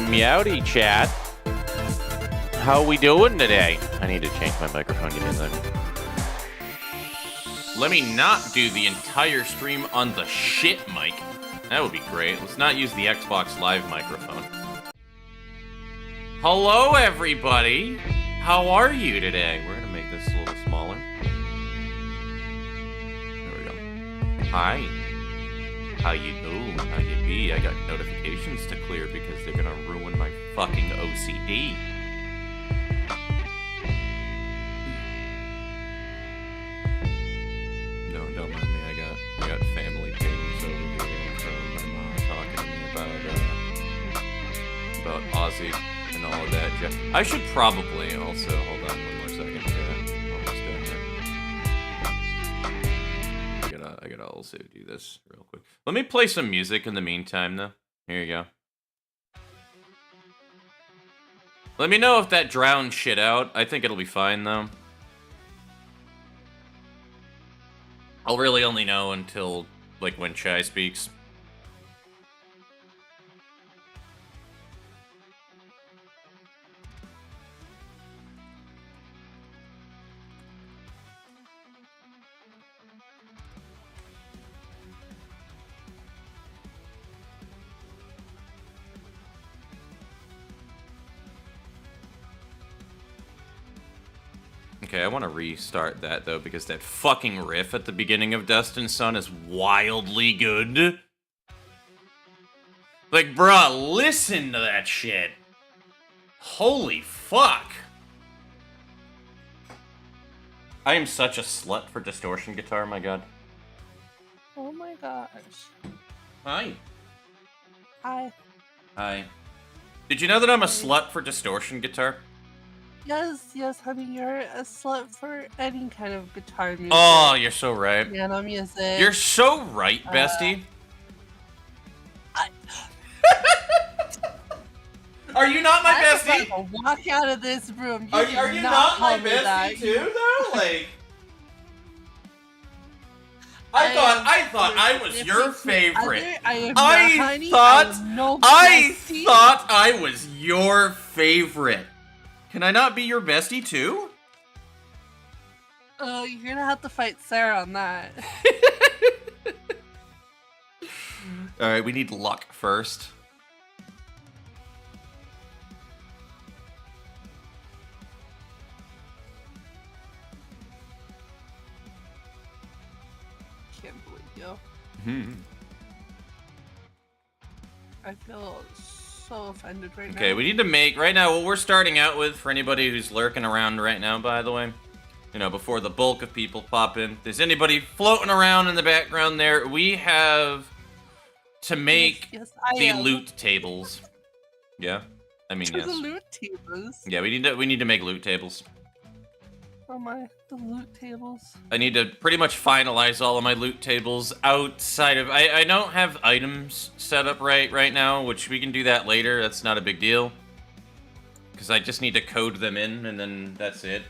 Meowdy chat. How we doing today? I need to change my microphone. Give me a second. Let me not do the entire stream on the shit mic. That would be great. Let's not use the Xbox Live microphone. Hello, everybody. How are you today? We're gonna make this a little smaller. There we go. Hi. How you doing? How you be? I got notifications to clear because they're gonna ruin my fucking OCD. No, don't mind me. I got family things over here from my mom talking to me about Ozzy and all of that. I should probably also hold on one more second. Yeah, almost done here. I gotta also do this real quick. Let me play some music in the meantime, though. Here you go. Let me know if that drowns shit out. I think it'll be fine, though. I'll really only know until, like, when Chai speaks. Okay, I want to restart that, though, because that fucking riff at the beginning of Dust and Sun is wildly good. Like, bruh, listen to that shit. Holy fuck. I am such a slut for distortion guitar, my god. Oh my gosh. Hi. Hi. Hi. Did you know that I'm a slut for distortion guitar? Yes, honey, you're a slut for any kind of guitar music. Oh, you're so right. Piano music. You're so right, bestie. Are you not my bestie? I'm walk out of this room. Are you not my bestie too, though? Like, I thought I was your favorite. I thought I was your favorite. Can I not be your bestie too? Oh, you're gonna have to fight Sarah on that. Alright, we need luck first. Can't believe you. I feel so offended right now. Okay, we need to make, right now, what we're starting out with, for anybody who's lurking around right now, by the way, you know, before the bulk of people pop in, if there's anybody floating around in the background there, we have to make the loot tables. Yeah? I mean, yes. The loot tables? Yeah, we need to make loot tables. Oh my, the loot tables. I need to pretty much finalize all of my loot tables outside of... I don't have items set up right now, which we can do that later. That's not a big deal. Because I just need to code them in, and then that's it.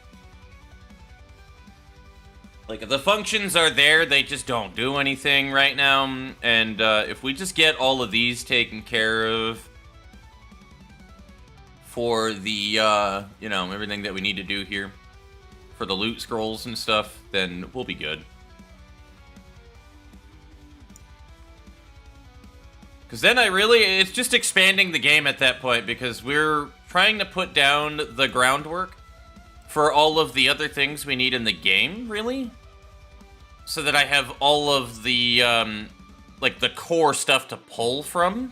Like, the functions are there, they just don't do anything right now. And if we just get all of these taken care of for the, you know, everything that we need to do here, for the loot scrolls and stuff, then we'll be good. Because then it's just expanding the game at that point, because we're trying to put down the groundwork for all of the other things we need in the game, really? So that I have all of the, like, the core stuff to pull from.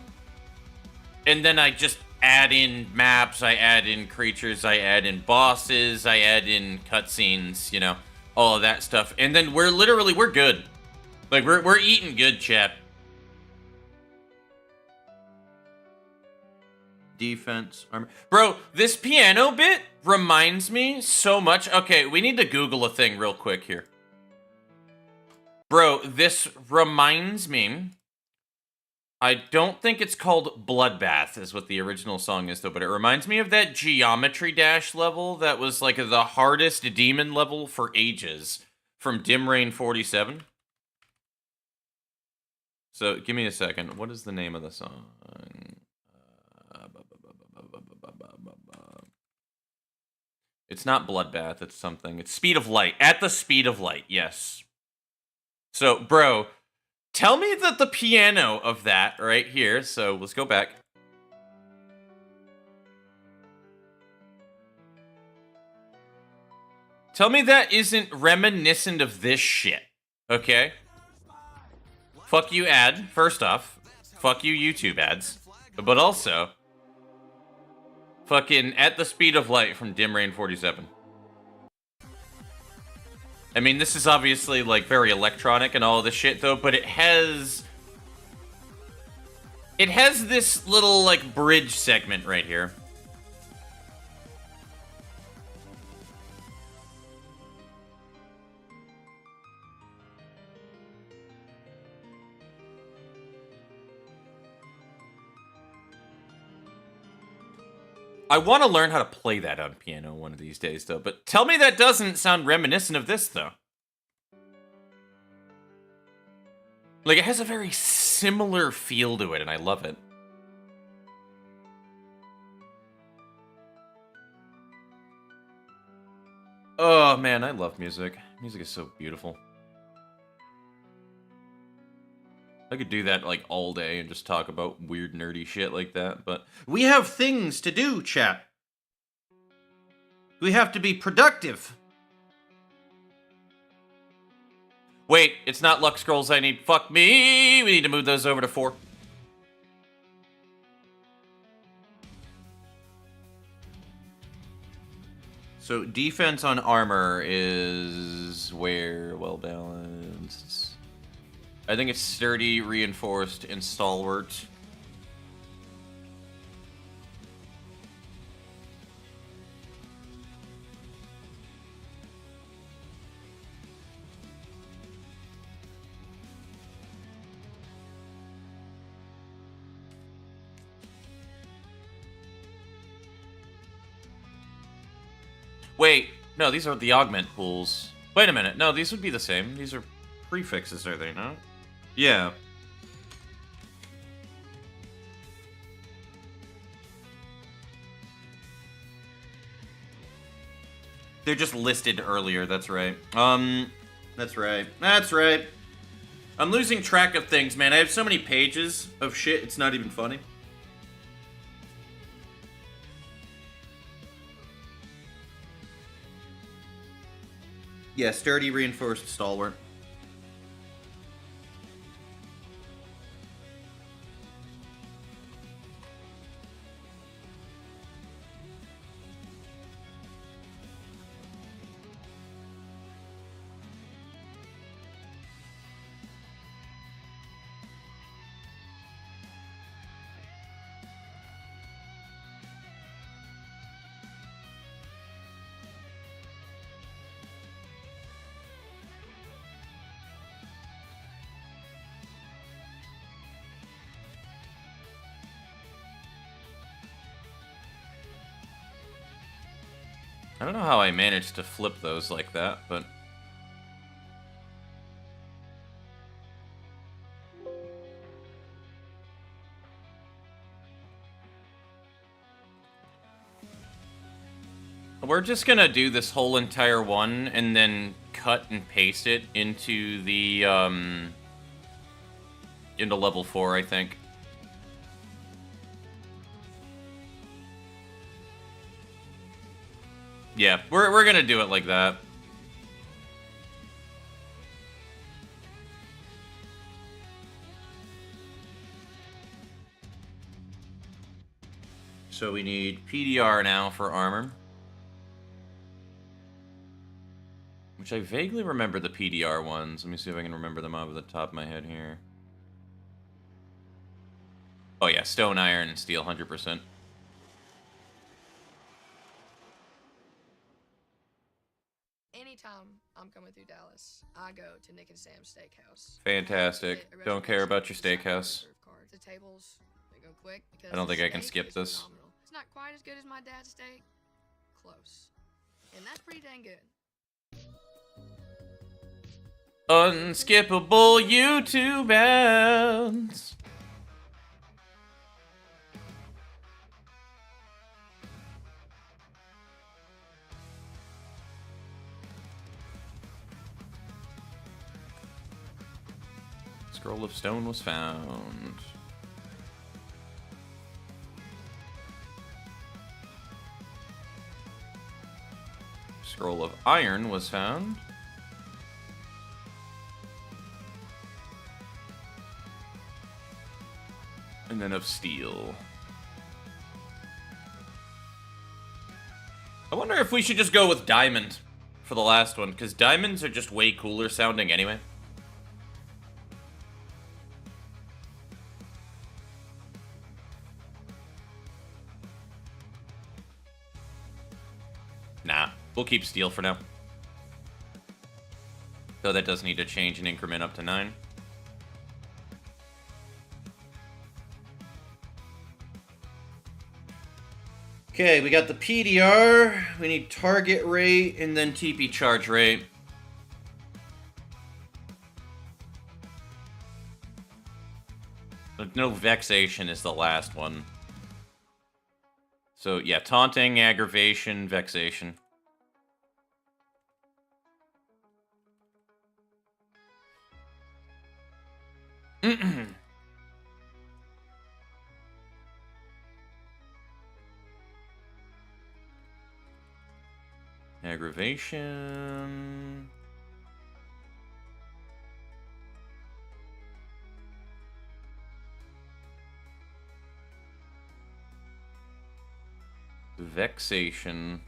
And then I just add in maps, I add in creatures, I add in bosses, I add in cutscenes, you know, all of that stuff. And then we're good. Like, we're eating good, chat. Defense, armor. Bro, this piano bit reminds me so much. Okay, we need to Google a thing real quick here. Bro, this reminds me... I don't think it's called Bloodbath, is what the original song is, though, but it reminds me of that Geometry Dash level that was, like, the hardest demon level for ages from Dim Rain 47. So, give me a second. What is the name of the song? It's not Bloodbath, it's something. It's Speed of Light. At the Speed of Light, yes. So, bro, tell me that the piano of that right here, so let's go back. Tell me that isn't reminiscent of this shit, okay? Fuck you, ad, first off. Fuck you, YouTube ads. But also, fucking At the Speed of Light from Dim Rain 47. I mean, this is obviously, like, very electronic and all of this shit, though, but it has this little, like, bridge segment right here. I want to learn how to play that on piano one of these days, though. But tell me that doesn't sound reminiscent of this, though. Like, it has a very similar feel to it, and I love it. Oh, man, I love music. Music is so beautiful. I could do that, like, all day and just talk about weird, nerdy shit like that, but we have things to do, chat. We have to be productive. Wait, it's not Lux Scrolls I need. Fuck me! We need to move those over to 4. So, defense on armor is where? Well balanced. I think it's sturdy, reinforced, and stalwart. Wait, no, these are the augment pools. Wait a minute, no, these would be the same. These are prefixes, are they not? Yeah. They're just listed earlier, that's right. That's right. That's right. I'm losing track of things, man. I have so many pages of shit, it's not even funny. Yeah, sturdy, reinforced, stalwart. I don't know how I managed to flip those like that, but... We're just gonna do this whole entire one and then cut and paste it into the, into level 4, I think. Yeah, we're gonna do it like that. So we need PDR now for armor. Which I vaguely remember the PDR ones. Let me see if I can remember them off the top of my head here. Oh yeah, stone, iron, and steel, 100%. Anytime I'm coming through Dallas, I go to Nick and Sam's Steakhouse. Fantastic. Don't care about your steakhouse. The tables, they go quick because I don't think the I can steak skip is this. phenomenal. It's not quite as good as my dad's steak. Close. And that's pretty dang good. Unskippable YouTube ads. Scroll of Stone was found. Scroll of Iron was found. And then of Steel. I wonder if we should just go with Diamond for the last one, because diamonds are just way cooler sounding anyway. Nah, we'll keep Steel for now. Though that does need to change an increment up to 9. Okay, we got the PDR, we need target rate, and then TP charge rate. But no vexation is the last one. So yeah, taunting, aggravation, vexation. Aggravation. Vexation.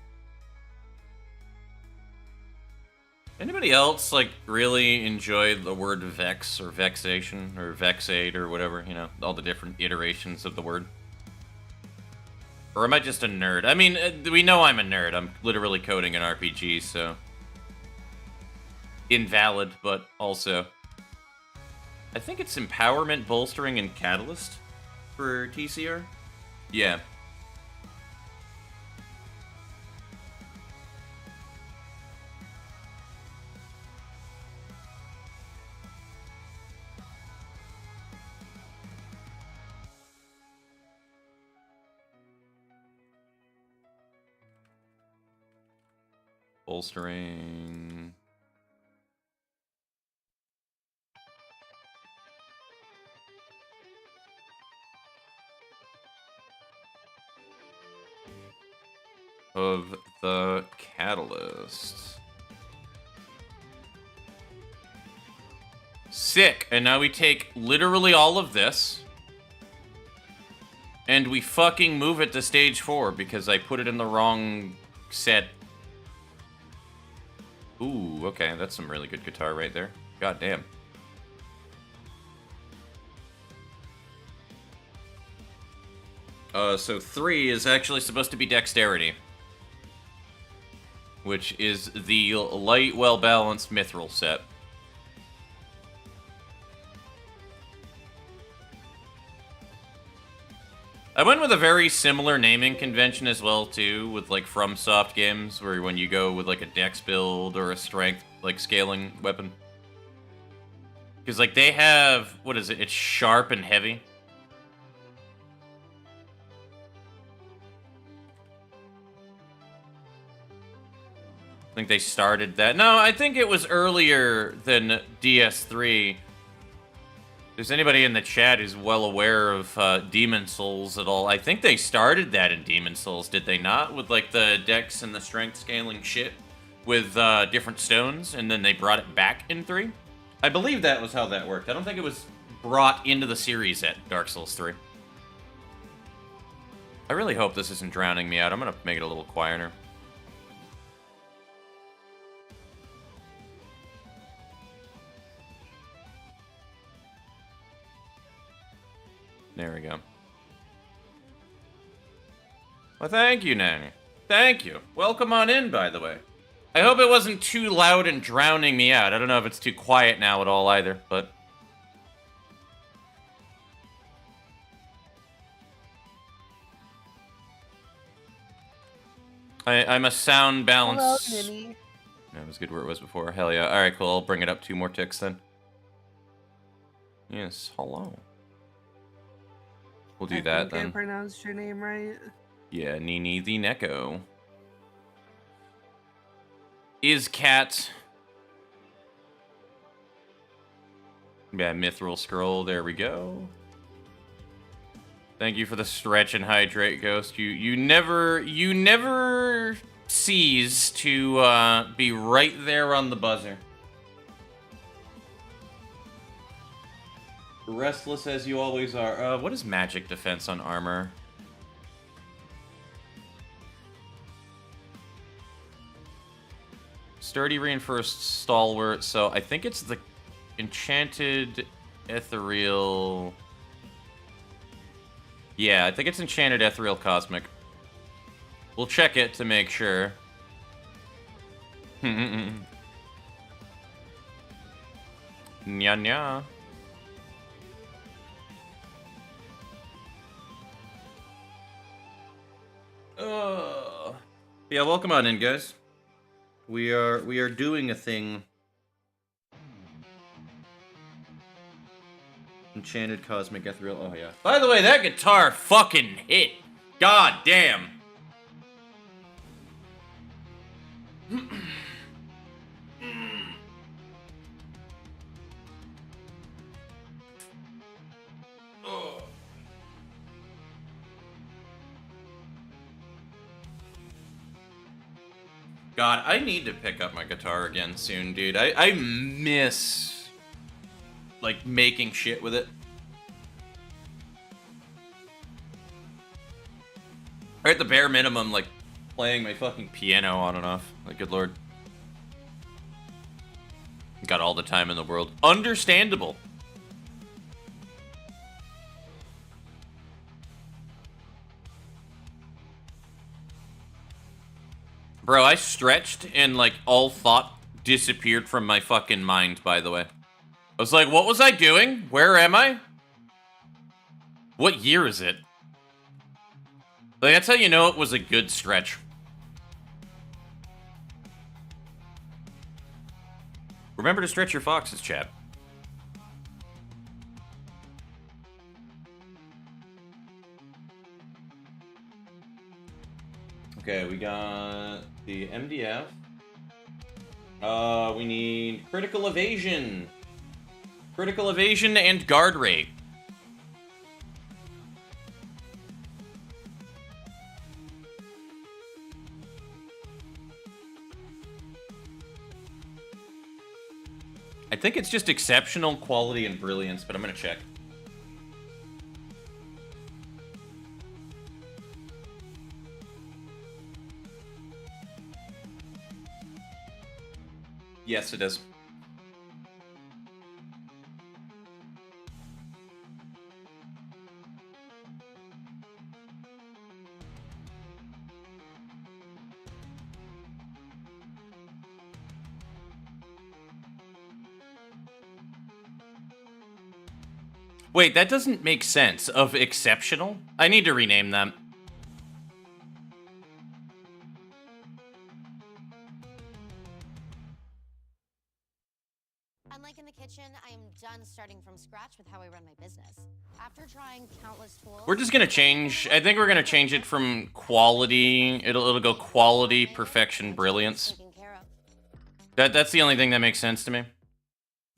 Anybody else, like, really enjoy the word vex or vexation or vexate or whatever, you know, all the different iterations of the word? Or am I just a nerd? I mean, we know I'm a nerd. I'm literally coding an RPG, so... Invalid, but also... I think it's Empowerment, Bolstering, and Catalyst for TCR? Yeah. Bolstering. Of the Catalyst. Sick. And now we take literally all of this. And we fucking move it to stage 4 because I put it in the wrong set. Ooh, okay, that's some really good guitar right there. God damn. So 3 is actually supposed to be Dexterity. Which is the light, well-balanced Mithril set. I went with a very similar naming convention as well, too, with, like, FromSoft games, where when you go with, like, a dex build or a strength, like, scaling weapon. Because, like, they have, what is it? It's sharp and heavy. I think they started that. No, I think it was earlier than DS3. If there's anybody in the chat who's well aware of Demon Souls at all, I think they started that in Demon Souls, did they not? With, like, the dex and the strength scaling shit with different stones, and then they brought it back in 3? I believe that was how that worked. I don't think it was brought into the series at Dark Souls 3. I really hope this isn't drowning me out. I'm gonna make it a little quieter. There we go. Well, thank you, Nanny. Thank you. Welcome on in, by the way. I hope it wasn't too loud and drowning me out. I don't know if it's too quiet now at all either, but... I'm a sound balance... Hello, Ninny. That was good where it was before. Hell yeah. Alright, cool. I'll bring it up 2 more ticks then. Yes, hello. We'll do that then. I pronounced your name right. Yeah, Nini the Neko. Is cat. Yeah, Mithril Scroll, there we go. Thank you for the stretch and hydrate, Ghost. You never cease to be right there on the buzzer. Restless as you always are. What is magic defense on armor? Sturdy, reinforced, stalwart. So I think it's the enchanted, ethereal. Yeah, I think it's enchanted, ethereal, cosmic. We'll check it to make sure. Nya nya. Yeah, welcome on in, guys. We are doing a thing. Enchanted, cosmic, ethereal. Oh yeah. By the way, that guitar fucking hit. God damn. God, I need to pick up my guitar again soon, dude. I miss, like, making shit with it. Or at the bare minimum, like, playing my fucking piano on and off. Like, good lord. Got all the time in the world. Understandable. Bro, I stretched and, like, all thought disappeared from my fucking mind, by the way. I was like, what was I doing? Where am I? What year is it? Like, that's how you know it was a good stretch. Remember to stretch your foxes, chat. Okay, we got the MDF. We need critical evasion. Critical evasion and guard rate. I think it's just exceptional quality and brilliance, but I'm gonna check. Yes, it is. Wait, that doesn't make sense. Of exceptional? I need to rename them. Unlike in the kitchen, I am done starting from scratch with how I run my business. After trying countless tools, We're just gonna change. I think we're gonna change it from quality. It'll go quality, perfection, brilliance. That's the only thing that makes sense to me.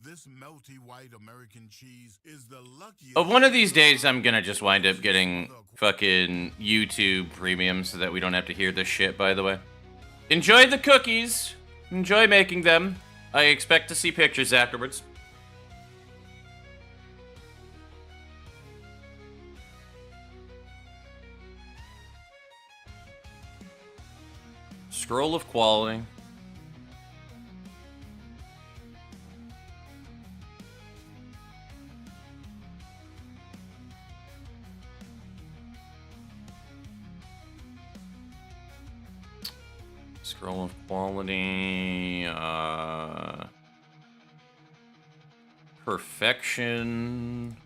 This melty white American cheese is the luckiest. But one of these days, I'm gonna just wind up getting fucking YouTube Premium so that we don't have to hear this shit, by the way. Enjoy the cookies. Enjoy making them. I expect to see pictures afterwards. Scroll of quality. Scroll of quality, perfection.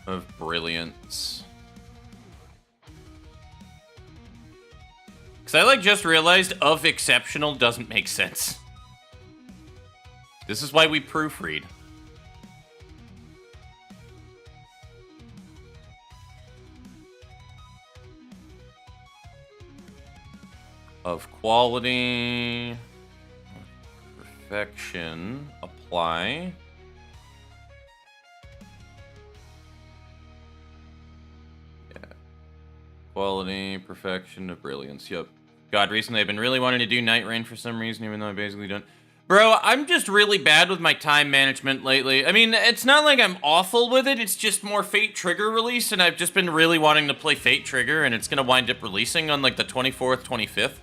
Of brilliance. Because I, like, just realized of exceptional doesn't make sense. This is why we proofread. of quality, perfection, apply. Yeah. Quality, perfection, of brilliance. Yep. God, recently I've been really wanting to do Night Rain for some reason, even though I basically don't. Bro, I'm just really bad with my time management lately. I mean, it's not like I'm awful with it, it's just more Fate Trigger release, and I've just been really wanting to play Fate Trigger, and it's gonna wind up releasing on, like, the 24th, 25th.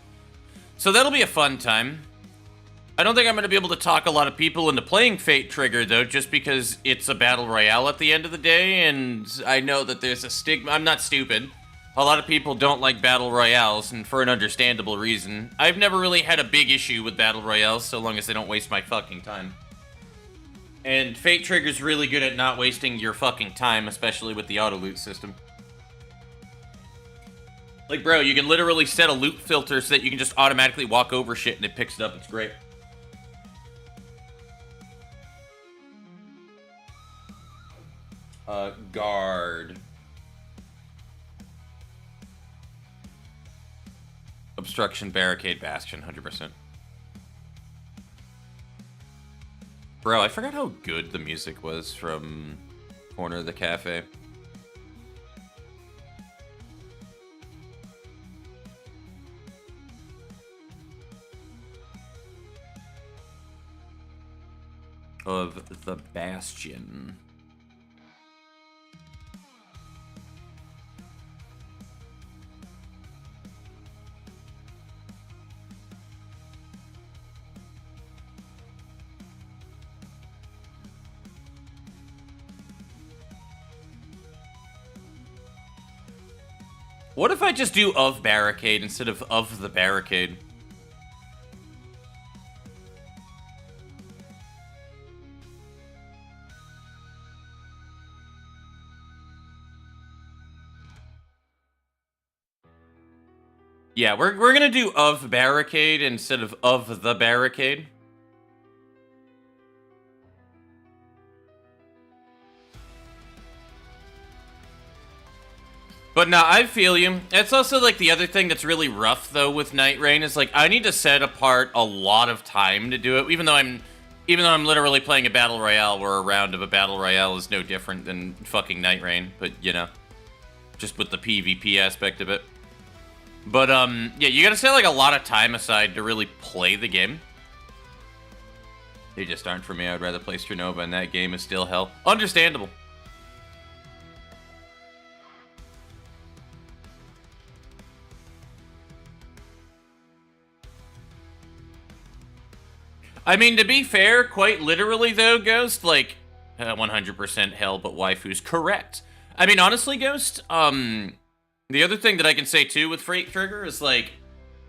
So that'll be a fun time. I don't think I'm gonna be able to talk a lot of people into playing Fate Trigger, though, just because it's a battle royale at the end of the day, and I know that there's a stigma. I'm not stupid. A lot of people don't like battle royales, and for an understandable reason. I've never really had a big issue with battle royales, so long as they don't waste my fucking time. And Fate Trigger's really good at not wasting your fucking time, especially with the auto-loot system. Like, bro, you can literally set a loot filter so that you can just automatically walk over shit and it picks it up. It's great. Guard. Obstruction, barricade, bastion, 100%. Bro, I forgot how good the music was from Corner of the Cafe. Of the Bastion. What if I just do of barricade instead of the barricade? Yeah, we're gonna do of barricade instead of the barricade. But no, I feel you. It's also like the other thing that's really rough though with Night Rain is like I need to set apart a lot of time to do it. Even though I'm literally playing a battle royale where a round of a battle royale is no different than fucking Night Rain, but you know, just with the PvP aspect of it. But yeah, you gotta set like a lot of time aside to really play the game. They just aren't for me. I'd rather play Stranova, and that game is still hell. Understandable. I mean, to be fair, quite literally though, Ghost, like, 100% hell, but waifu's correct. I mean, honestly, Ghost, the other thing that I can say too with Fate Trigger is like,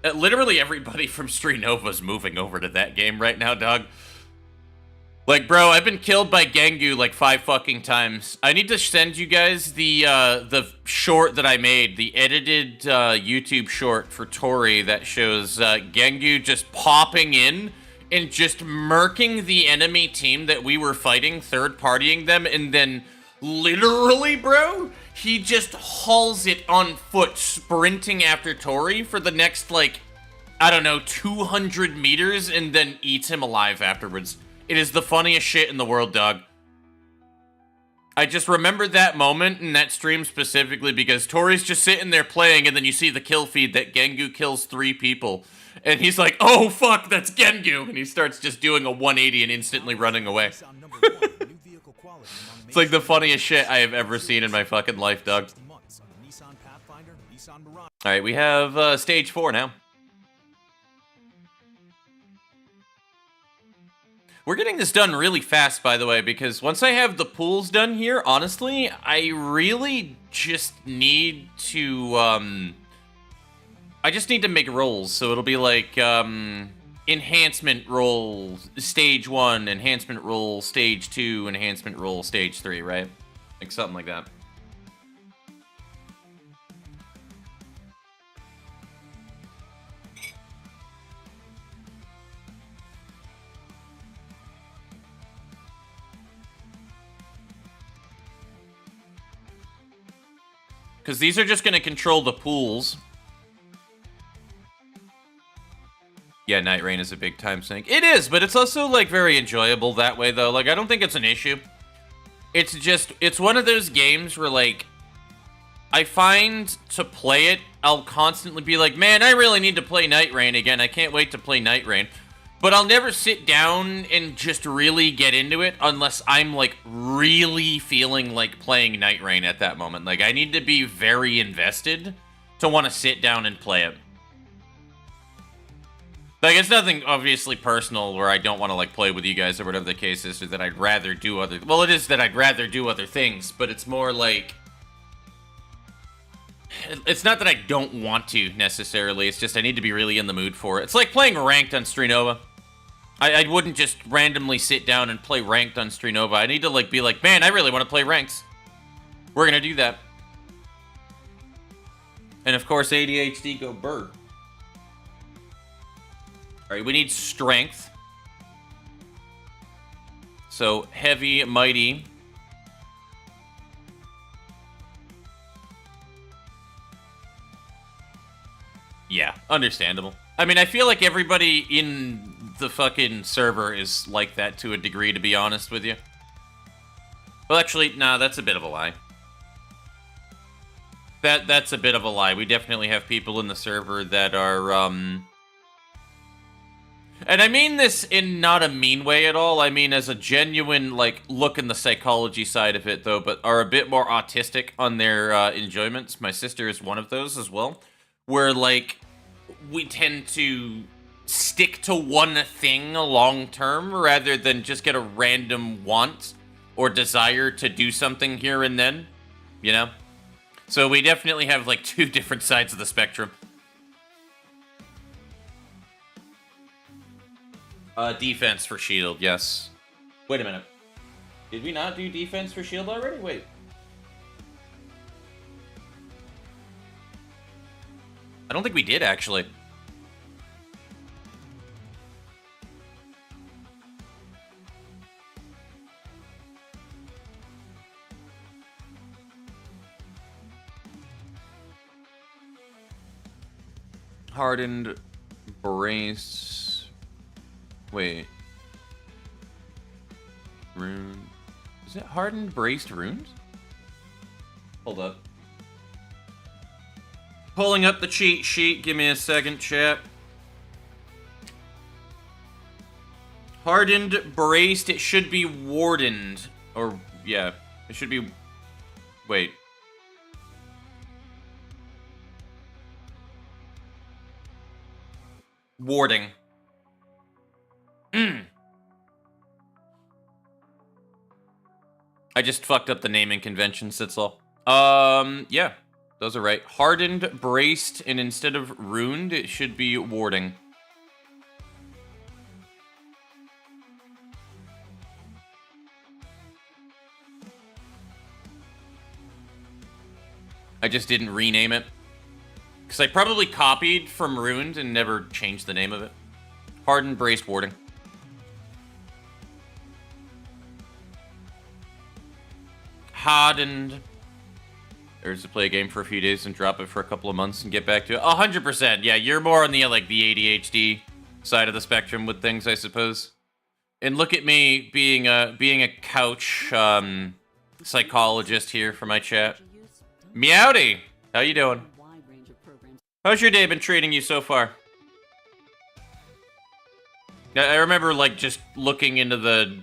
literally everybody from Streenova's moving over to that game right now, dog. Like, bro, I've been killed by Gengu like 5 fucking times. I need to send you guys the short that I made, the edited YouTube short for Tori that shows Gengu just popping in and just murking the enemy team that we were fighting, third-partying them, and then literally, bro, he just hauls it on foot, sprinting after Tori for the next, like, I don't know, 200 meters, and then eats him alive afterwards. It is the funniest shit in the world, dog. I just remembered that moment in that stream specifically because Tori's just sitting there playing, and then you see the kill feed that Gengu kills 3 people. And he's like, oh, fuck, that's Gengu. And he starts just doing a 180 and instantly running away. It's like the funniest shit I have ever seen in my fucking life, dog. Alright, we have stage 4 now. We're getting this done really fast, by the way, because once I have the pools done here, honestly, I really just need to, I just need to make rolls, so it'll be like, enhancement roll stage 1, enhancement roll stage 2, enhancement roll stage 3, right? Like something like that. Because these are just going to control the pools. Yeah, Night Rain is a big time sink. It is, but it's also, like, very enjoyable that way, though. Like, I don't think it's an issue. It's just, it's one of those games where, like, I find to play it, I'll constantly be like, man, I really need to play Night Rain again. I can't wait to play Night Rain. But I'll never sit down and just really get into it unless I'm, like, really feeling like playing Night Rain at that moment. Like, I need to be very invested to want to sit down and play it. Like, it's nothing obviously personal where I don't want to, like, play with you guys or whatever the case is, or that I'd rather do other... Well, it is that I'd rather do other things, but it's more like... It's not that I don't want to, necessarily. It's just I need to be really in the mood for it. It's like playing Ranked on Streetnova. I wouldn't just randomly sit down and play Ranked on Streetnova. I need to, like, be like, man, I really want to play Ranks. We're gonna do that. And, of course, ADHD go burr. Alright, we need strength. So, heavy, mighty. Yeah, understandable. I mean, I feel like everybody in the fucking server is like that to a degree, to be honest with you. Well, actually, nah, that's a bit of a lie. That's a bit of a lie. We definitely have people in the server that are, and I mean this in not a mean way at all. I mean as a genuine, like, look in the psychology side of it, though, but are a bit more autistic on their enjoyments. My sister is one of those as well, where, like, we tend to stick to one thing long term rather than just get a random want or desire to do something here and then, you know? So we definitely have, like, two different sides of the spectrum. Defense for shield, yes. Wait a minute. Did we not do defense for shield already? Wait. I don't think we did, actually. Hardened brace. Wait. Rune. Is it hardened braced runes? Hold up. Pulling up the cheat sheet. Give me a second, chat. Hardened braced. It should be wardened. Or, yeah. It should be... Wait. Warding. I just fucked up the naming conventions, that's all. Yeah. Those are right. Hardened, braced, and instead of ruined, it should be warding. I just didn't rename it. Because I probably copied from Ruined and never changed the name of it. Hardened, braced, warding. Hardened. There's to play a game for a few days and drop it for a couple of months and get back to it. 100%. Yeah, you're more on the, like, the ADHD side of the spectrum with things, I suppose. And look at me being a couch psychologist here for my chat. Meowdy! How you doing? How's your day been treating you so far? I remember, like, just looking into the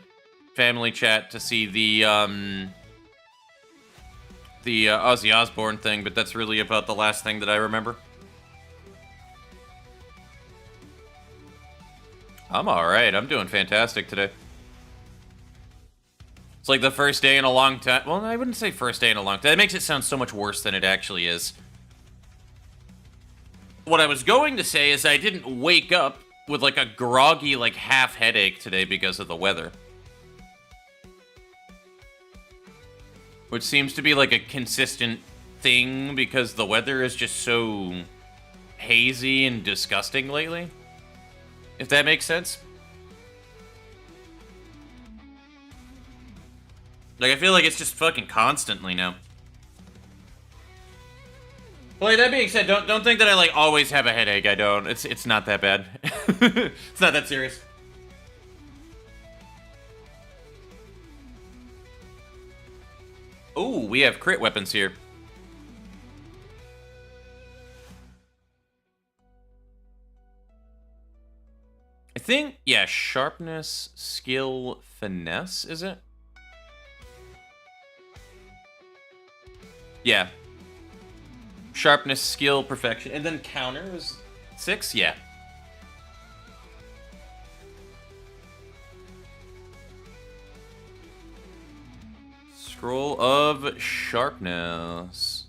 family chat to see the Ozzy Osbourne thing, but that's really about the last thing that I remember. I'm alright. I'm doing fantastic today. It's like the first day in a long time. Well, I wouldn't say first day in a long time. That makes it sound so much worse than it actually is. What I was going to say is I didn't wake up with, like, a groggy, like, half headache today because of the weather. Which seems to be, like, a consistent thing because the weather is just so hazy and disgusting lately. If that makes sense. Like, I feel like it's just fucking constantly now. Well, that being said, don't think that I like always have a headache. I don't. It's not that bad. It's not that serious. Ooh, we have crit weapons here. I think, yeah, sharpness, skill, finesse, is it? Yeah. Sharpness, skill, perfection, and then counter is 6? Yeah. Scroll of sharpness.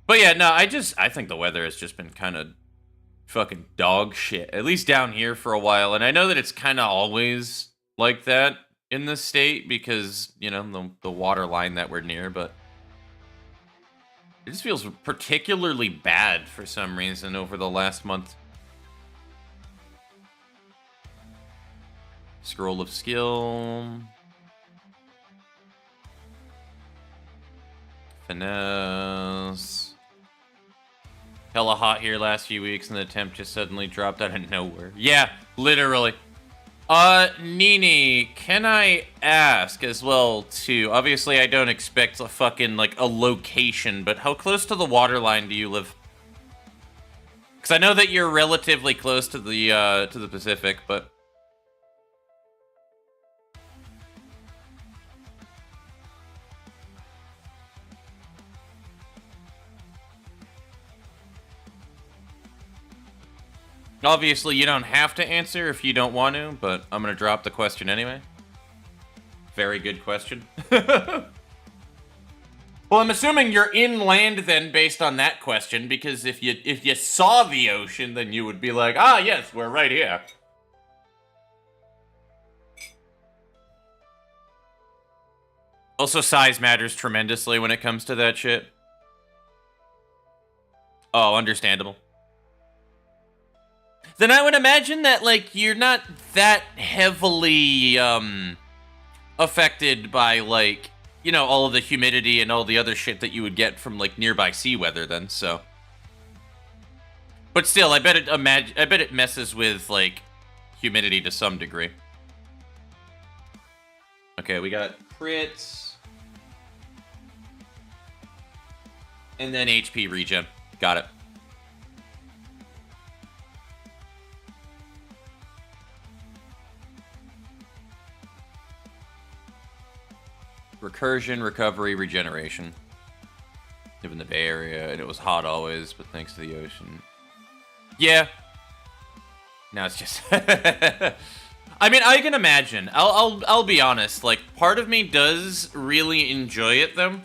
But yeah, no, I think the weather has just been kind of fucking dog shit, at least down here for a while. And I know that it's kind of always like that in the state because, you know, the water line that we're near, but it just feels particularly bad for some reason over the last month. Scroll of skill. Finesse. Hella hot here last few weeks, and the temp just suddenly dropped out of nowhere. Yeah, literally. Nini, can I ask as well, too? Obviously, I don't expect a fucking, like, a location, but how close to the water line do you live? Because I know that you're relatively close to the Pacific, but... Obviously, you don't have to answer if you don't want to, but I'm going to drop the question anyway. Very good question. Well, I'm assuming you're inland then based on that question, because if you saw the ocean, then you would be like, ah, yes, we're right here. Also, size matters tremendously when it comes to that shit. Oh, understandable. Then I would imagine that, like, you're not that heavily, affected by, like, you know, all of the humidity and all the other shit that you would get from, like, nearby sea weather then, so. But still, I bet it messes with, like, humidity to some degree. Okay, we got crits. And then HP regen. Got it. Recursion, recovery, regeneration. Live in the Bay Area, and it was hot always, but thanks to the ocean. Yeah. Now it's just... I mean, I can imagine. I'll be honest. Like, part of me does really enjoy it, though.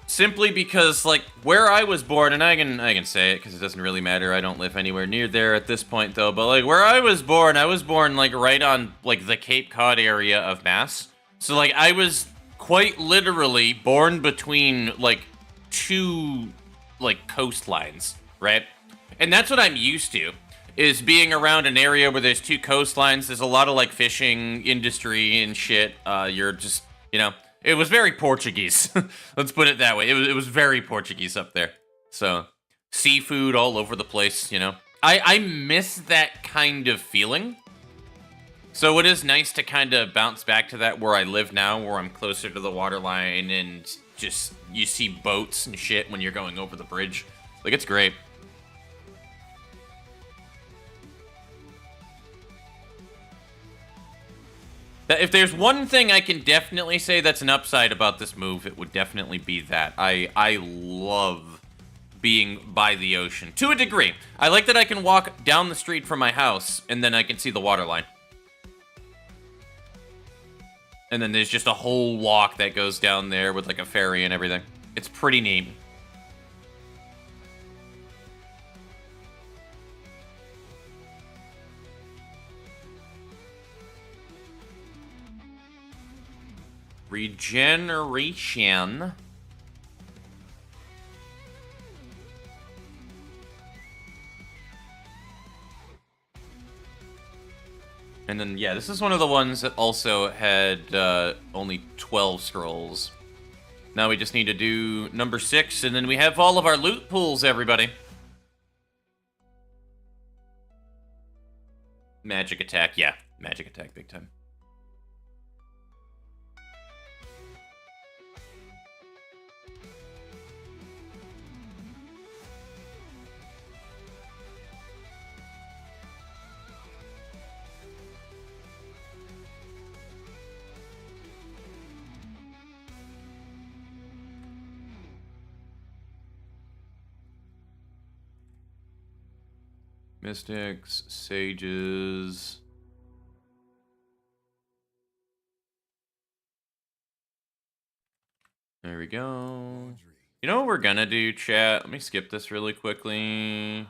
Simply because, like, where I was born, and I can say it because it doesn't really matter. I don't live anywhere near there at this point, though. But, like, where I was born, like, right on, like, the Cape Cod area of Mass. So, like, I was quite literally born between, like, two, like, coastlines, right? And that's what I'm used to, is being around an area where there's two coastlines. There's a lot of, like, fishing industry and shit. You're just, you know, it was very Portuguese. Let's put it that way. It was very Portuguese up there. So, seafood all over the place, you know. I miss that kind of feeling. So it is nice to kind of bounce back to that where I live now, where I'm closer to the waterline and just, you see boats and shit when you're going over the bridge. Like, it's great. If there's one thing I can definitely say that's an upside about this move, it would definitely be that. I love being by the ocean. To a degree. I like that I can walk down the street from my house, and then I can see the waterline. And then there's just a whole walk that goes down there with, like, a ferry and everything. It's pretty neat. Regeneration. And then, yeah, this is one of the ones that also had only 12 scrolls. Now we just need to do number 6, and then we have all of our loot pools, everybody. Magic attack, yeah. Magic attack, big time. Mystics, sages. There we go. You know what we're gonna do, chat? Let me skip this really quickly.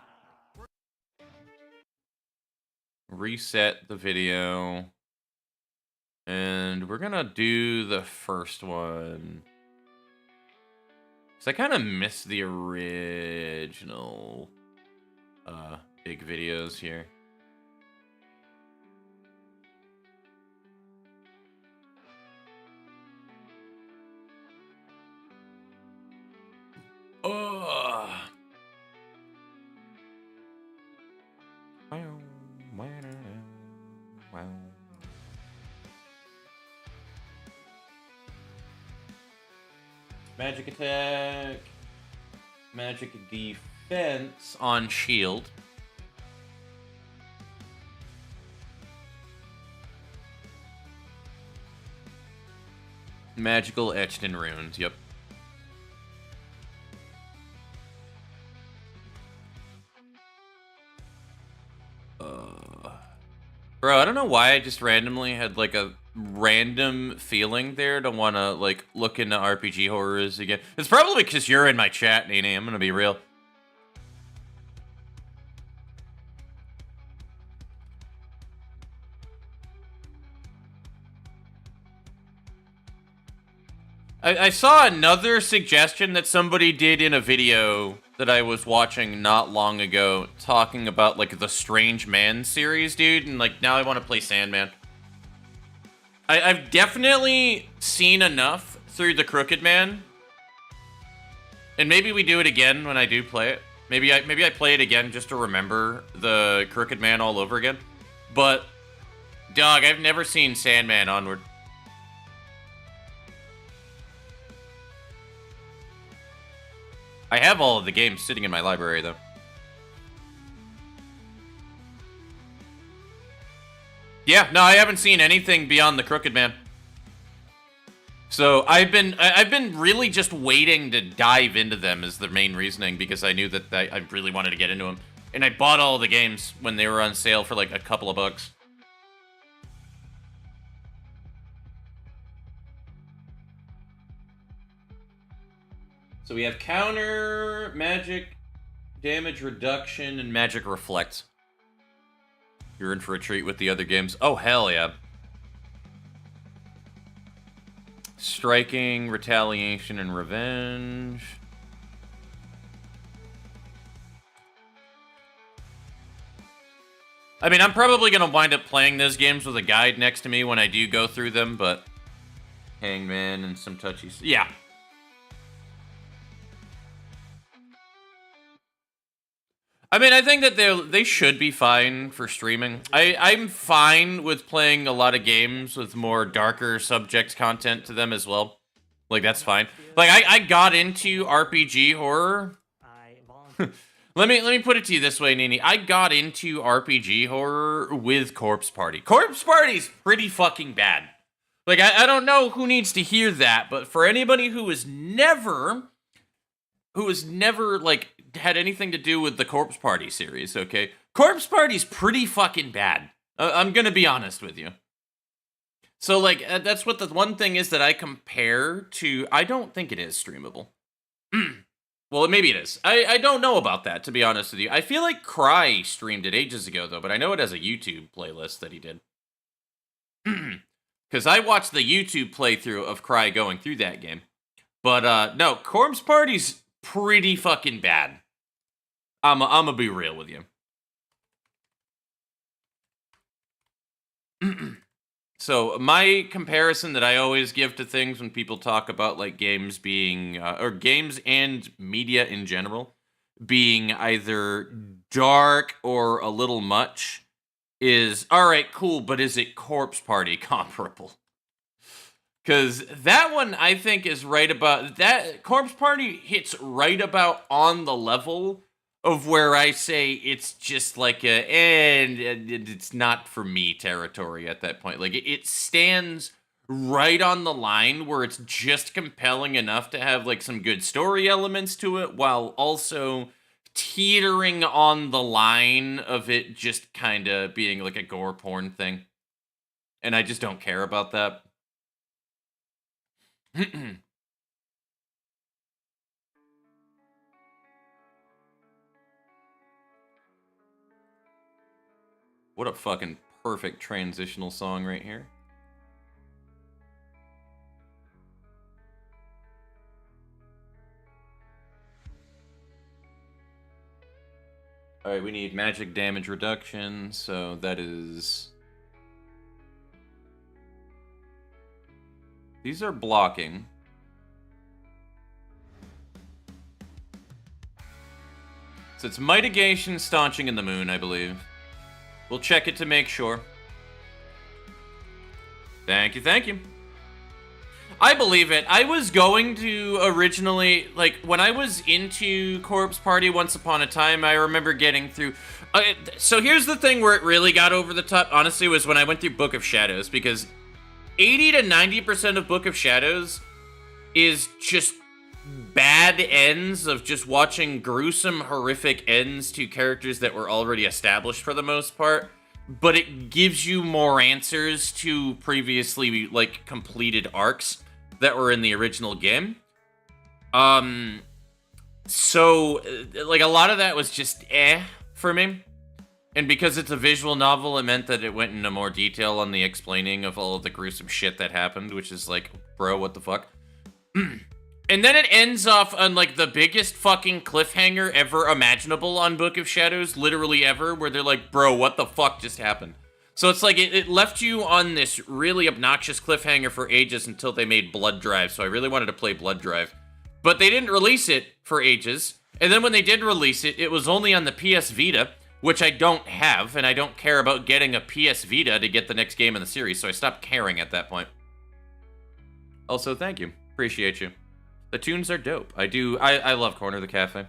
Reset the video. And we're gonna do the first one. Because I kind of missed the original big videos here. Oh. Magic attack. Magic defense on shield. Magical etched in runes, yep. Bro, I don't know why I just randomly had like a random feeling there to want to like look into RPG horrors again. It's probably because you're in my chat, Nene. I'm gonna be real. I saw another suggestion that somebody did in a video that I was watching not long ago, talking about, like, the Strange Man series, dude, and, like, now I want to play Sandman. I've definitely seen enough through the Crooked Man, and maybe we do it again when I do play it. Maybe I play it again just to remember the Crooked Man all over again. But, dog, I've never seen Sandman Onward. I have all of the games sitting in my library, though. Yeah, no, I haven't seen anything beyond the Crooked Man. So I've been really just waiting to dive into them as the main reasoning, because I knew that I really wanted to get into them. And I bought all the games when they were on sale for like a couple of bucks. So we have counter, magic, damage reduction, and magic reflect. You're in for a treat with the other games. Oh, hell yeah. Striking, retaliation, and revenge. I mean, I'm probably going to wind up playing those games with a guide next to me when I do go through them, but... Hangman and some touchies. Yeah. I mean, I think that they should be fine for streaming. I'm fine with playing a lot of games with more darker subject content to them as well. Like, that's fine. Like, I got into RPG horror. Let me put it to you this way, Nini. I got into RPG horror with Corpse Party. Corpse Party's pretty fucking bad. Like, I don't know who needs to hear that, but for anybody who has never, like, had anything to do with the Corpse Party series, okay? Corpse Party's pretty fucking bad. I'm gonna be honest with you. So, like, that's what the one thing is that I compare to. I don't think it is streamable. Well, maybe it is. I don't know about that, to be honest with you. I feel like Cry streamed it ages ago, though, but I know it has a YouTube playlist that he did. Because I watched the YouTube playthrough of Cry going through that game. But, no, Corpse Party's pretty fucking bad. I'm gonna be real with you. So my comparison that I always give to things when people talk about like games being or games and media in general being either dark or a little much is all right, cool, but is it Corpse Party comparable? Because that one I think is right about that. Corpse Party hits right about on the level of where I say it's just like and it's not for me territory at that point. Like it stands right on the line where it's just compelling enough to have like some good story elements to it while also teetering on the line of it just kind of being like a gore porn thing. And I just don't care about that. What a fucking perfect transitional song right here. Alright, we need magic damage reduction, so that is... These are blocking. So it's mitigation, staunching in the moon, I believe. We'll check it to make sure. Thank you, thank you. I believe it. I was going to originally, like, when I was into Corpse Party once upon a time, I remember getting through... so here's the thing where it really got over the top, honestly, was when I went through Book of Shadows, because 80 to 90% of Book of Shadows is just bad ends of just watching gruesome, horrific ends to characters that were already established for the most part, but it gives you more answers to previously, like, completed arcs that were in the original game. So, like, a lot of that was just for me. And because it's a visual novel, it meant that it went into more detail on the explaining of all of the gruesome shit that happened, which is like, bro, what the fuck? And then it ends off on, like, the biggest fucking cliffhanger ever imaginable on Book of Shadows, literally ever, where they're like, bro, what the fuck just happened? So it's like, it left you on this really obnoxious cliffhanger for ages until they made Blood Drive, so I really wanted to play Blood Drive. But they didn't release it for ages, and then when they did release it, it was only on the PS Vita, which I don't have, and I don't care about getting a PS Vita to get the next game in the series, so I stopped caring at that point. Also, thank you. Appreciate you. The tunes are dope. I love Corner the Cafe.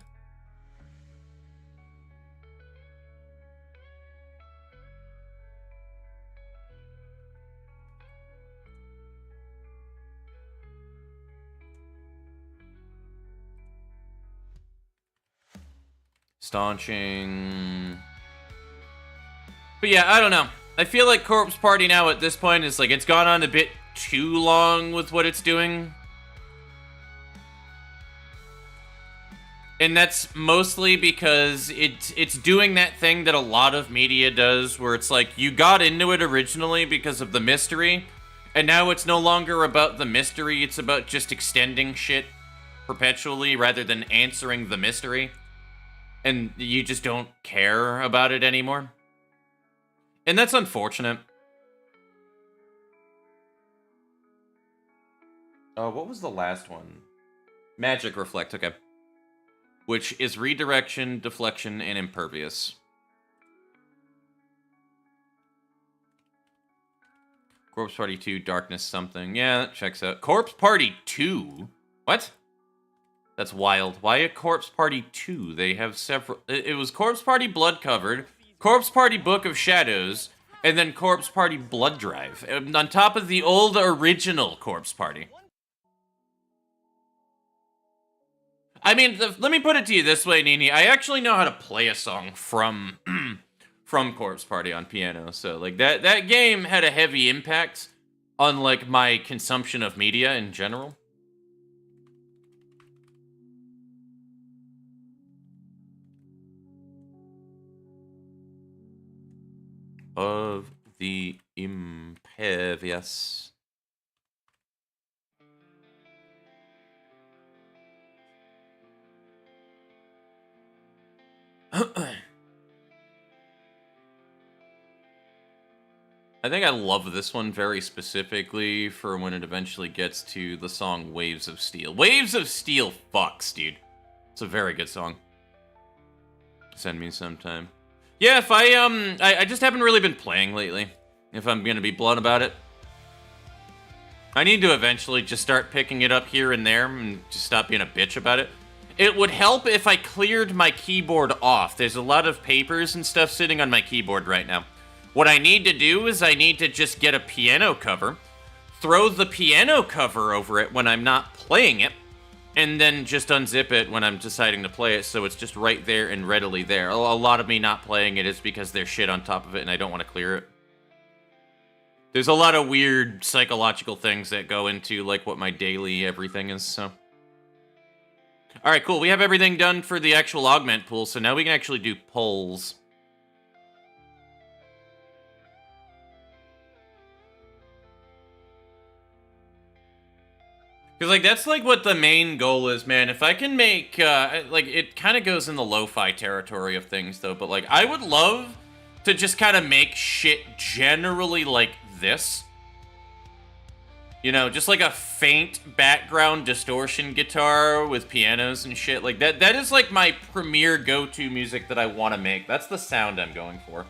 Staunching. But yeah, I don't know. I feel like Corpse Party now at this point is like, it's gone on a bit too long with what it's doing. And that's mostly because it's doing that thing that a lot of media does, where it's like, you got into it originally because of the mystery, and now it's no longer about the mystery, it's about just extending shit perpetually rather than answering the mystery. And you just don't care about it anymore. And that's unfortunate. What was the last one? Magic Reflect, okay. Which is redirection, deflection, and impervious. Corpse Party 2, Darkness something. Yeah, that checks out. Corpse Party 2? What? That's wild. Why a Corpse Party 2? They have several... It was Corpse Party Blood Covered, Corpse Party Book of Shadows, and then Corpse Party Blood Drive. On top of the old original Corpse Party. I mean, let me put it to you this way, Nini. I actually know how to play a song from from Corpse Party on piano. So, like, that game had a heavy impact on, like, my consumption of media in general. Of the Impervious. I think I love this one very specifically for when it eventually gets to the song Waves of Steel. Waves of Steel fucks, dude. It's a very good song. Send me sometime. Yeah, if I just haven't really been playing lately, if I'm gonna be blunt about it. I need to eventually just start picking it up here and there and just stop being a bitch about it. It would help if I cleared my keyboard off. There's a lot of papers and stuff sitting on my keyboard right now. What I need to do is I need to just get a piano cover, throw the piano cover over it when I'm not playing it, and then just unzip it when I'm deciding to play it so it's just right there and readily there. A lot of me not playing it is because there's shit on top of it and I don't want to clear it. There's a lot of weird psychological things that go into like what my daily everything is, so. Alright, cool. We have everything done for the actual augment pool, so now we can actually do polls. Because, like, that's, like, what the main goal is, man. If I can make, like, it kind of goes in the lo-fi territory of things, though. But, like, I would love to just kind of make shit generally like this. You know, just like a faint background distortion guitar with pianos and shit. Like, that is, like, my premier go-to music that I want to make. That's the sound I'm going for.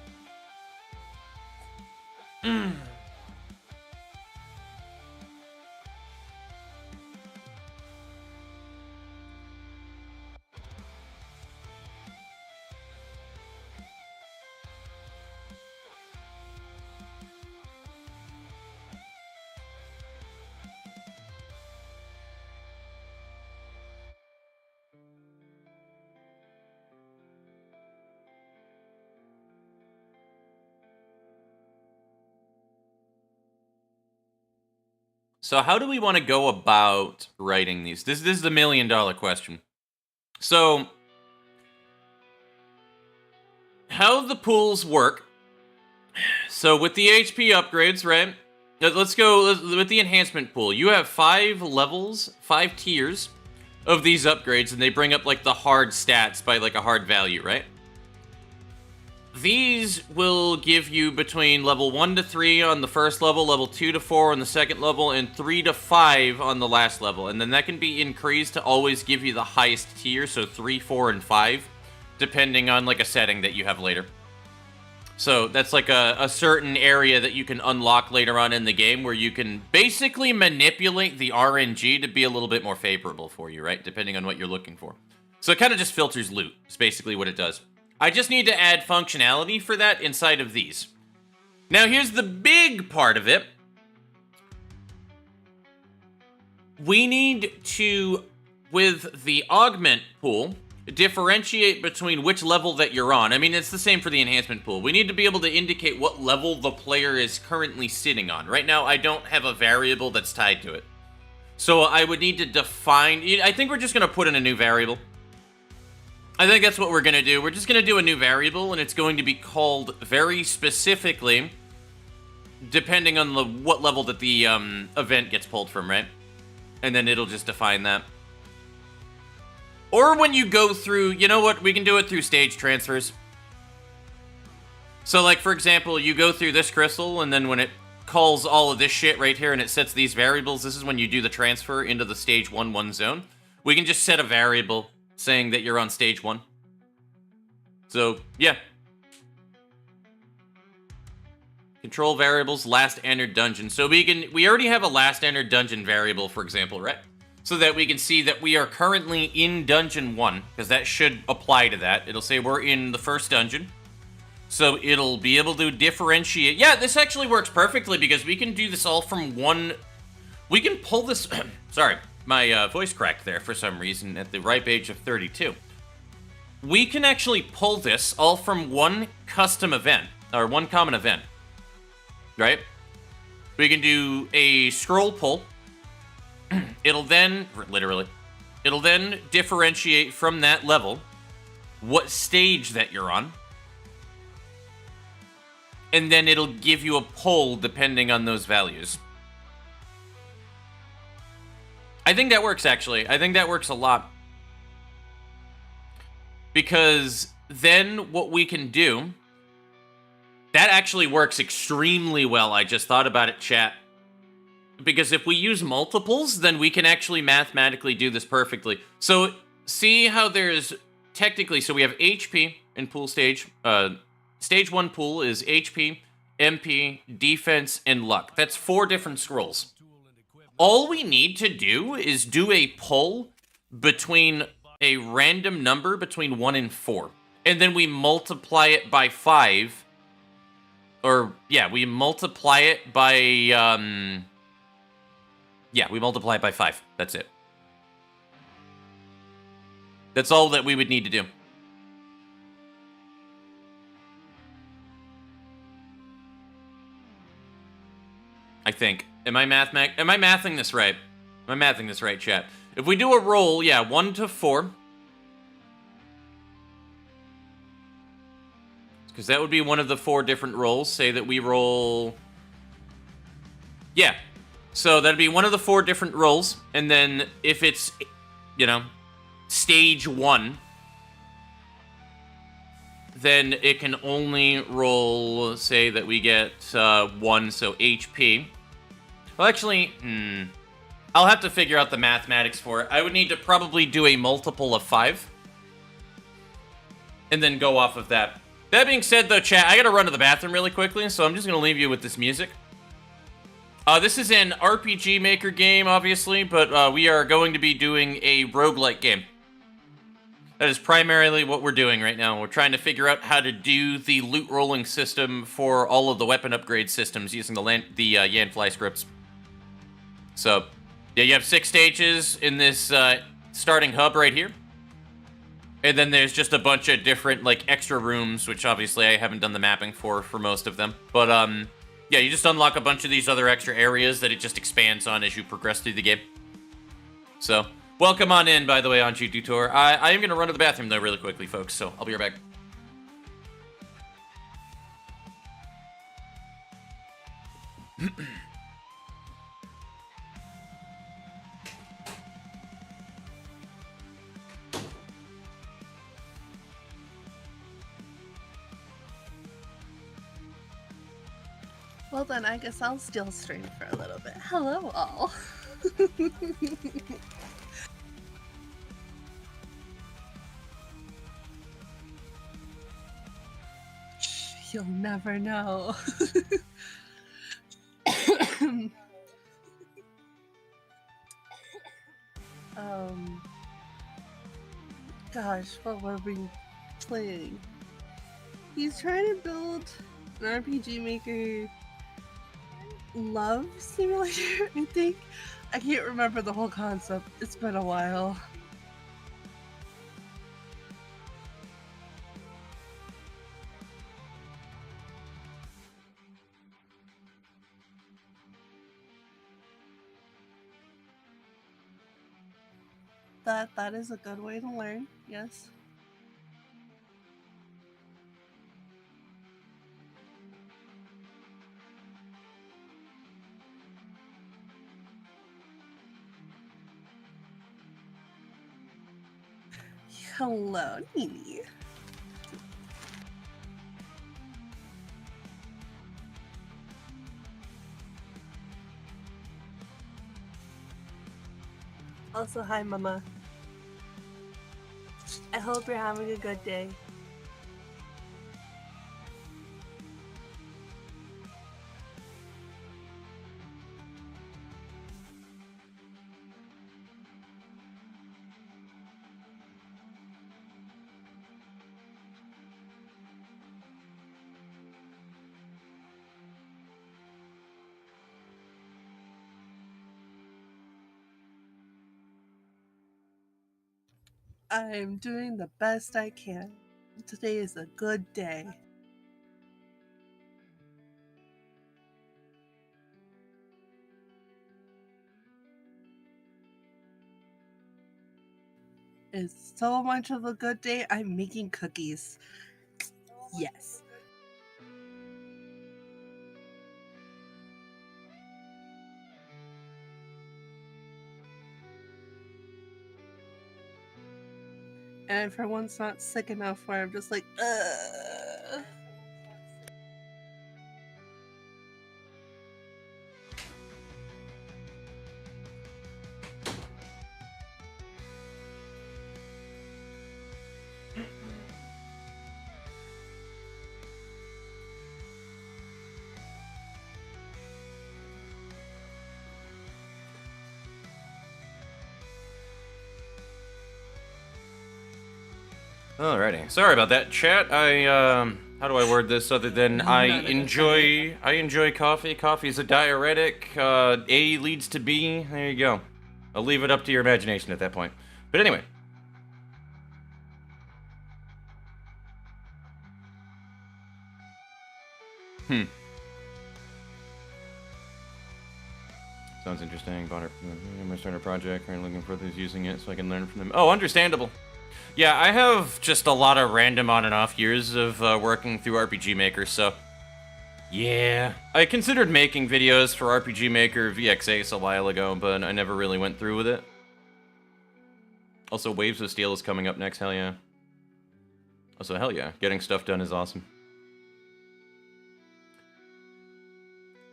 So how do we want to go about writing these? This is the million-dollar question. So, how the pools work. So with the HP upgrades, right? Let's go with the enhancement pool. You have 5 levels, 5 tiers of these upgrades, and they bring up like the hard stats by like a hard value, right? These will give you between level 1 to 3 on the first level, level 2 to 4 on the second level, and 3 to 5 on the last level. And then that can be increased to always give you the highest tier, so 3, 4, and 5, depending on like a setting that you have later. So that's like a certain area that you can unlock later on in the game where you can basically manipulate the RNG to be a little bit more favorable for you, right? Depending on what you're looking for. So it kind of just filters loot, is basically what it does. I just need to add functionality for that inside of these. Now, here's the big part of it. We need to, with the augment pool, differentiate between which level that you're on. I mean, it's the same for the enhancement pool. We need to be able to indicate what level the player is currently sitting on. Right now, I don't have a variable that's tied to it. So I would need to define... I think we're just going to put in a new variable. I think that's what we're going to do. We're just going to do a new variable, and it's going to be called very specifically, depending on what level that the event gets pulled from, right? And then it'll just define that. Or when you go through, you know what? We can do it through stage transfers. So, like, for example, you go through this crystal, and then when it calls all of this shit right here, and it sets these variables, this is when you do the transfer into the stage 1-1 zone. We can just set a variable saying that you're on stage 1. So, yeah. Control variables, last entered dungeon. So we already have a last entered dungeon variable, for example, right? So that we can see that we are currently in dungeon 1, because that should apply to that. It'll say we're in the first dungeon. So it'll be able to differentiate. Yeah, this actually works perfectly because we can do this all from one... We can pull this... Sorry. My voice cracked there for some reason at the ripe age of 32. We can actually pull this all from one custom event, or one common event, right? We can do a scroll pull. It'll then, literally, it'll then differentiate from that level what stage that you're on. And then it'll give you a pull depending on those values. I think that works, actually. I think that works a lot. Because then what we can do That actually works extremely well. I just thought about it, chat. Because if we use multiples, then we can actually mathematically do this perfectly. So, see how there's technically, so we have HP in pool stage. Stage 1 pool is HP, MP, defense, and luck. That's 4 different scrolls. All we need to do is do a pull between a random number between 1 and 4. And then we multiply it by 5. Or, yeah, we multiply it by, yeah, we multiply it by 5. That's it. That's all that we would need to do. I think. Am I mathing this right? Am I mathing this right, chat? If we do a roll, yeah, 1 to 4. Because that would be one of the 4 different rolls. Say that we roll... Yeah. So that'd be one of the 4 different rolls. And then if it's, you know, stage 1, then it can only roll, say that we get 1, so HP. Well, actually, I'll have to figure out the mathematics for it. I would need to probably do a multiple of 5. And then go off of that. That being said, though, chat, I gotta run to the bathroom really quickly, so I'm just gonna leave you with this music. This is an RPG Maker game, obviously, but we are going to be doing a roguelike game. That is primarily what we're doing right now. We're trying to figure out how to do the loot rolling system for all of the weapon upgrade systems using the Yanfly scripts. So, yeah, you have 6 stages in this starting hub right here. And then there's just a bunch of different, like, extra rooms, which obviously I haven't done the mapping for most of them. But, yeah, you just unlock a bunch of these other extra areas that it just expands on as you progress through the game. So, welcome on in, by the way, Anju Dutor. I am going to run to the bathroom, though, really quickly, folks, so I'll be right back. Well then, I guess I'll still stream for a little bit. Hello all. You'll never know. Gosh, what were we playing? He's trying to build an RPG Maker love simulator, I think. I can't remember the whole concept. It's been a while. That is a good way to learn, yes. Hello, Nini. Also, hi, Mama. I hope you're having a good day. I'm doing the best I can. Today is a good day. It's so much of a good day, I'm making cookies. Yes. And for once not sick enough where I'm just like, ugh. Alrighty. Sorry about that, chat. How do I word this other than I enjoy coffee. Coffee is a diuretic. A leads to B. There you go. I'll leave it up to your imagination at that point. But anyway. Sounds interesting. Bought it. I'm gonna start a project. I'm looking for those using it so I can learn from them. Oh, understandable. Yeah, I have just a lot of random on and off years of working through RPG Maker, so... Yeah. I considered making videos for RPG Maker VX Ace a while ago, but I never really went through with it. Also, Waves of Steel is coming up next, hell yeah. Also, hell yeah, getting stuff done is awesome.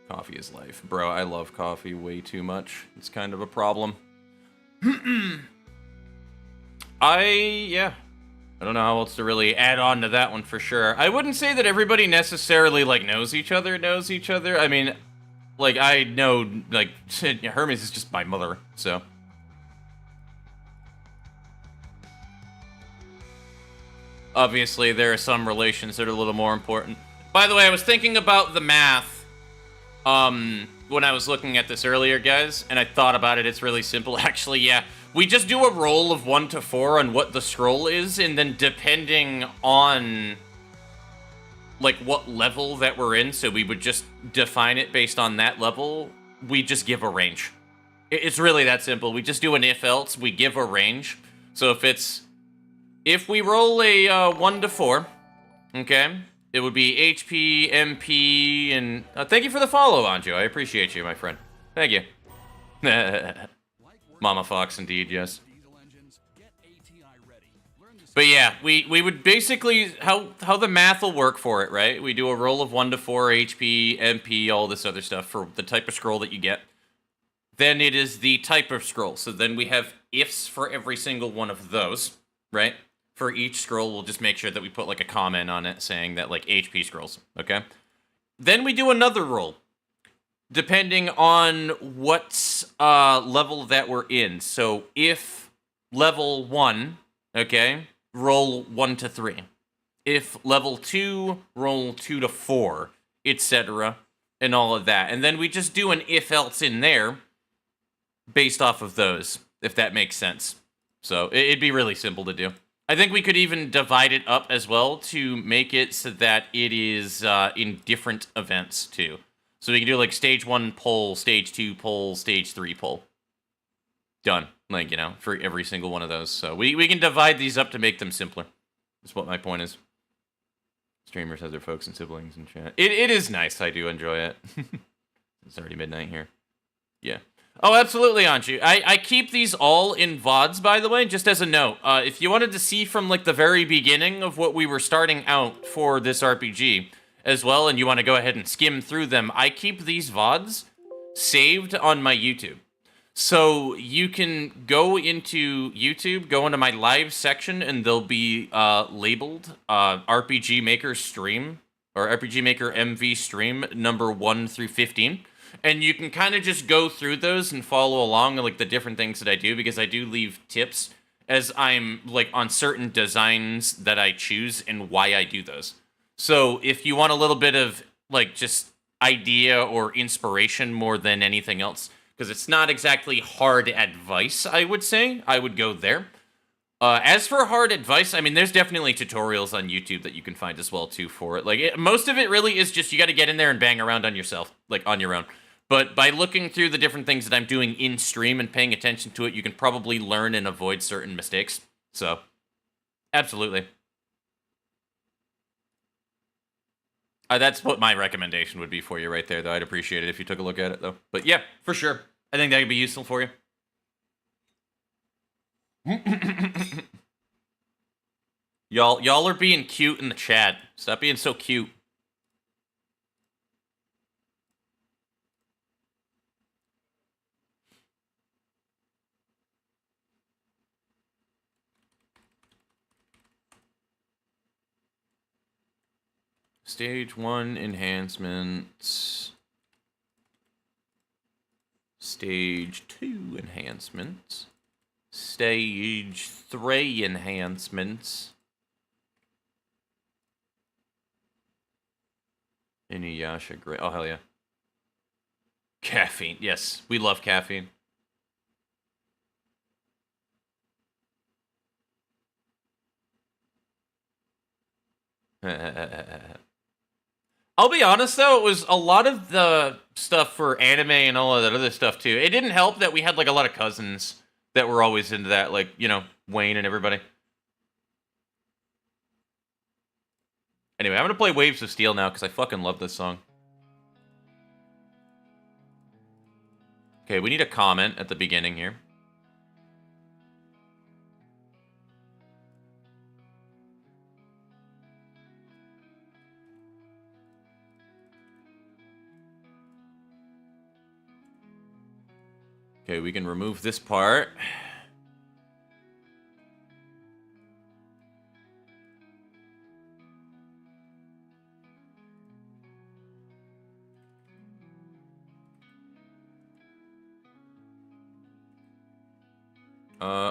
Coffee is life. Bro, I love coffee way too much. It's kind of a problem. I don't know how else to really add on to that one for sure. I wouldn't say that everybody necessarily, like, knows each other. I mean, like, I know, like, Hermes is just my mother, so. Obviously, there are some relations that are a little more important. By the way, I was thinking about the math, when I was looking at this earlier, guys, and I thought about it. It's really simple. Actually, yeah. We just do a roll of 1 to 4 on what the scroll is, and then depending on, like, what level that we're in, so we would just define it based on that level, we just give a range. It's really that simple. We just do an if-else, we give a range. So if we roll a 1 to 4, okay, it would be HP, MP, and... thank you for the follow, Anjo. I appreciate you, my friend. Thank you. Mama Fox, indeed, yes. But yeah, we would basically... How the math will work for it, right? We do a roll of 1 to 4, HP, MP, all this other stuff for the type of scroll that you get. Then it is the type of scroll. So then we have ifs for every single one of those, right? For each scroll, we'll just make sure that we put, like, a comment on it saying that, like, HP scrolls, okay? Then we do another roll, depending on what level that we're in. So if level 1, okay, roll 1 to 3. If level 2, roll 2 to 4, etc., and all of that. And then we just do an if-else in there based off of those, if that makes sense. So it'd be really simple to do. I think we could even divide it up as well to make it so that it is in different events, too. So we can do, like, stage 1 pull, stage 2 pull, stage 3 pull. Done. Like, you know, for every single one of those. So we can divide these up to make them simpler. That's what my point is. Streamers have their folks and siblings in chat. It is nice. I do enjoy it. It's already midnight here. Yeah. Oh, absolutely, Anju. I keep these all in VODs, by the way, just as a note. If you wanted to see from, like, the very beginning of what we were starting out for this RPG as well, and you want to go ahead and skim through them, I keep these VODs saved on my YouTube. So you can go into YouTube, go into my live section, and they'll be labeled RPG Maker Stream, or RPG Maker MV Stream number 1 through 15. And you can kind of just go through those and follow along, like, the different things that I do, because I do leave tips as I'm, like, on certain designs that I choose and why I do those. So if you want a little bit of, like, just idea or inspiration more than anything else, because it's not exactly hard advice, I would say, I would go there. As for hard advice, I mean, there's definitely tutorials on YouTube that you can find as well, too, for it. Like, most of it really is just you got to get in there and bang around on yourself, like, on your own. But by looking through the different things that I'm doing in stream and paying attention to it, you can probably learn and avoid certain mistakes. So, absolutely. That's what my recommendation would be for you right there, though. I'd appreciate it if you took a look at it, though. But yeah, for sure. I think that could be useful for you. Y'all are being cute in the chat. Stop being so cute. Stage 1 enhancements. Stage 2 enhancements. Stage 3 enhancements. Inuyasha, great. Oh, hell yeah. Caffeine. Yes, we love caffeine. I'll be honest though, it was a lot of the stuff for anime and all of that other stuff too. It didn't help that we had like a lot of cousins that were always into that, like, you know, Wayne and everybody. Anyway, I'm gonna play Waves of Steel now because I fucking love this song. Okay, we need a comment at the beginning here. Okay, we can remove this part.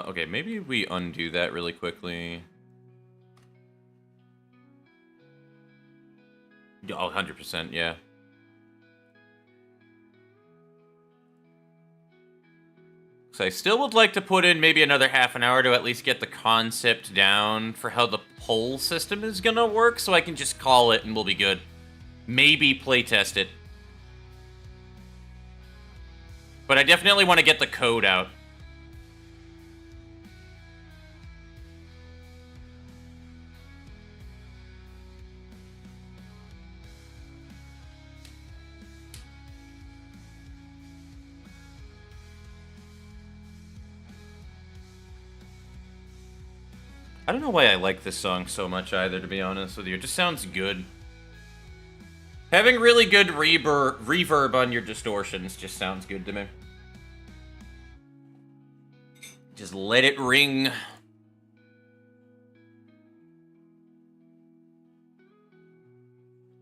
Okay, maybe we undo that really quickly. Oh, 100%, yeah. So I still would like to put in maybe another half an hour to at least get the concept down for how the poll system is gonna work, so I can just call it and we'll be good. Maybe playtest it. But I definitely want to get the code out. I don't know why I like this song so much either, to be honest with you. It just sounds good. Having really good reverb on your distortions just sounds good to me. Just let it ring.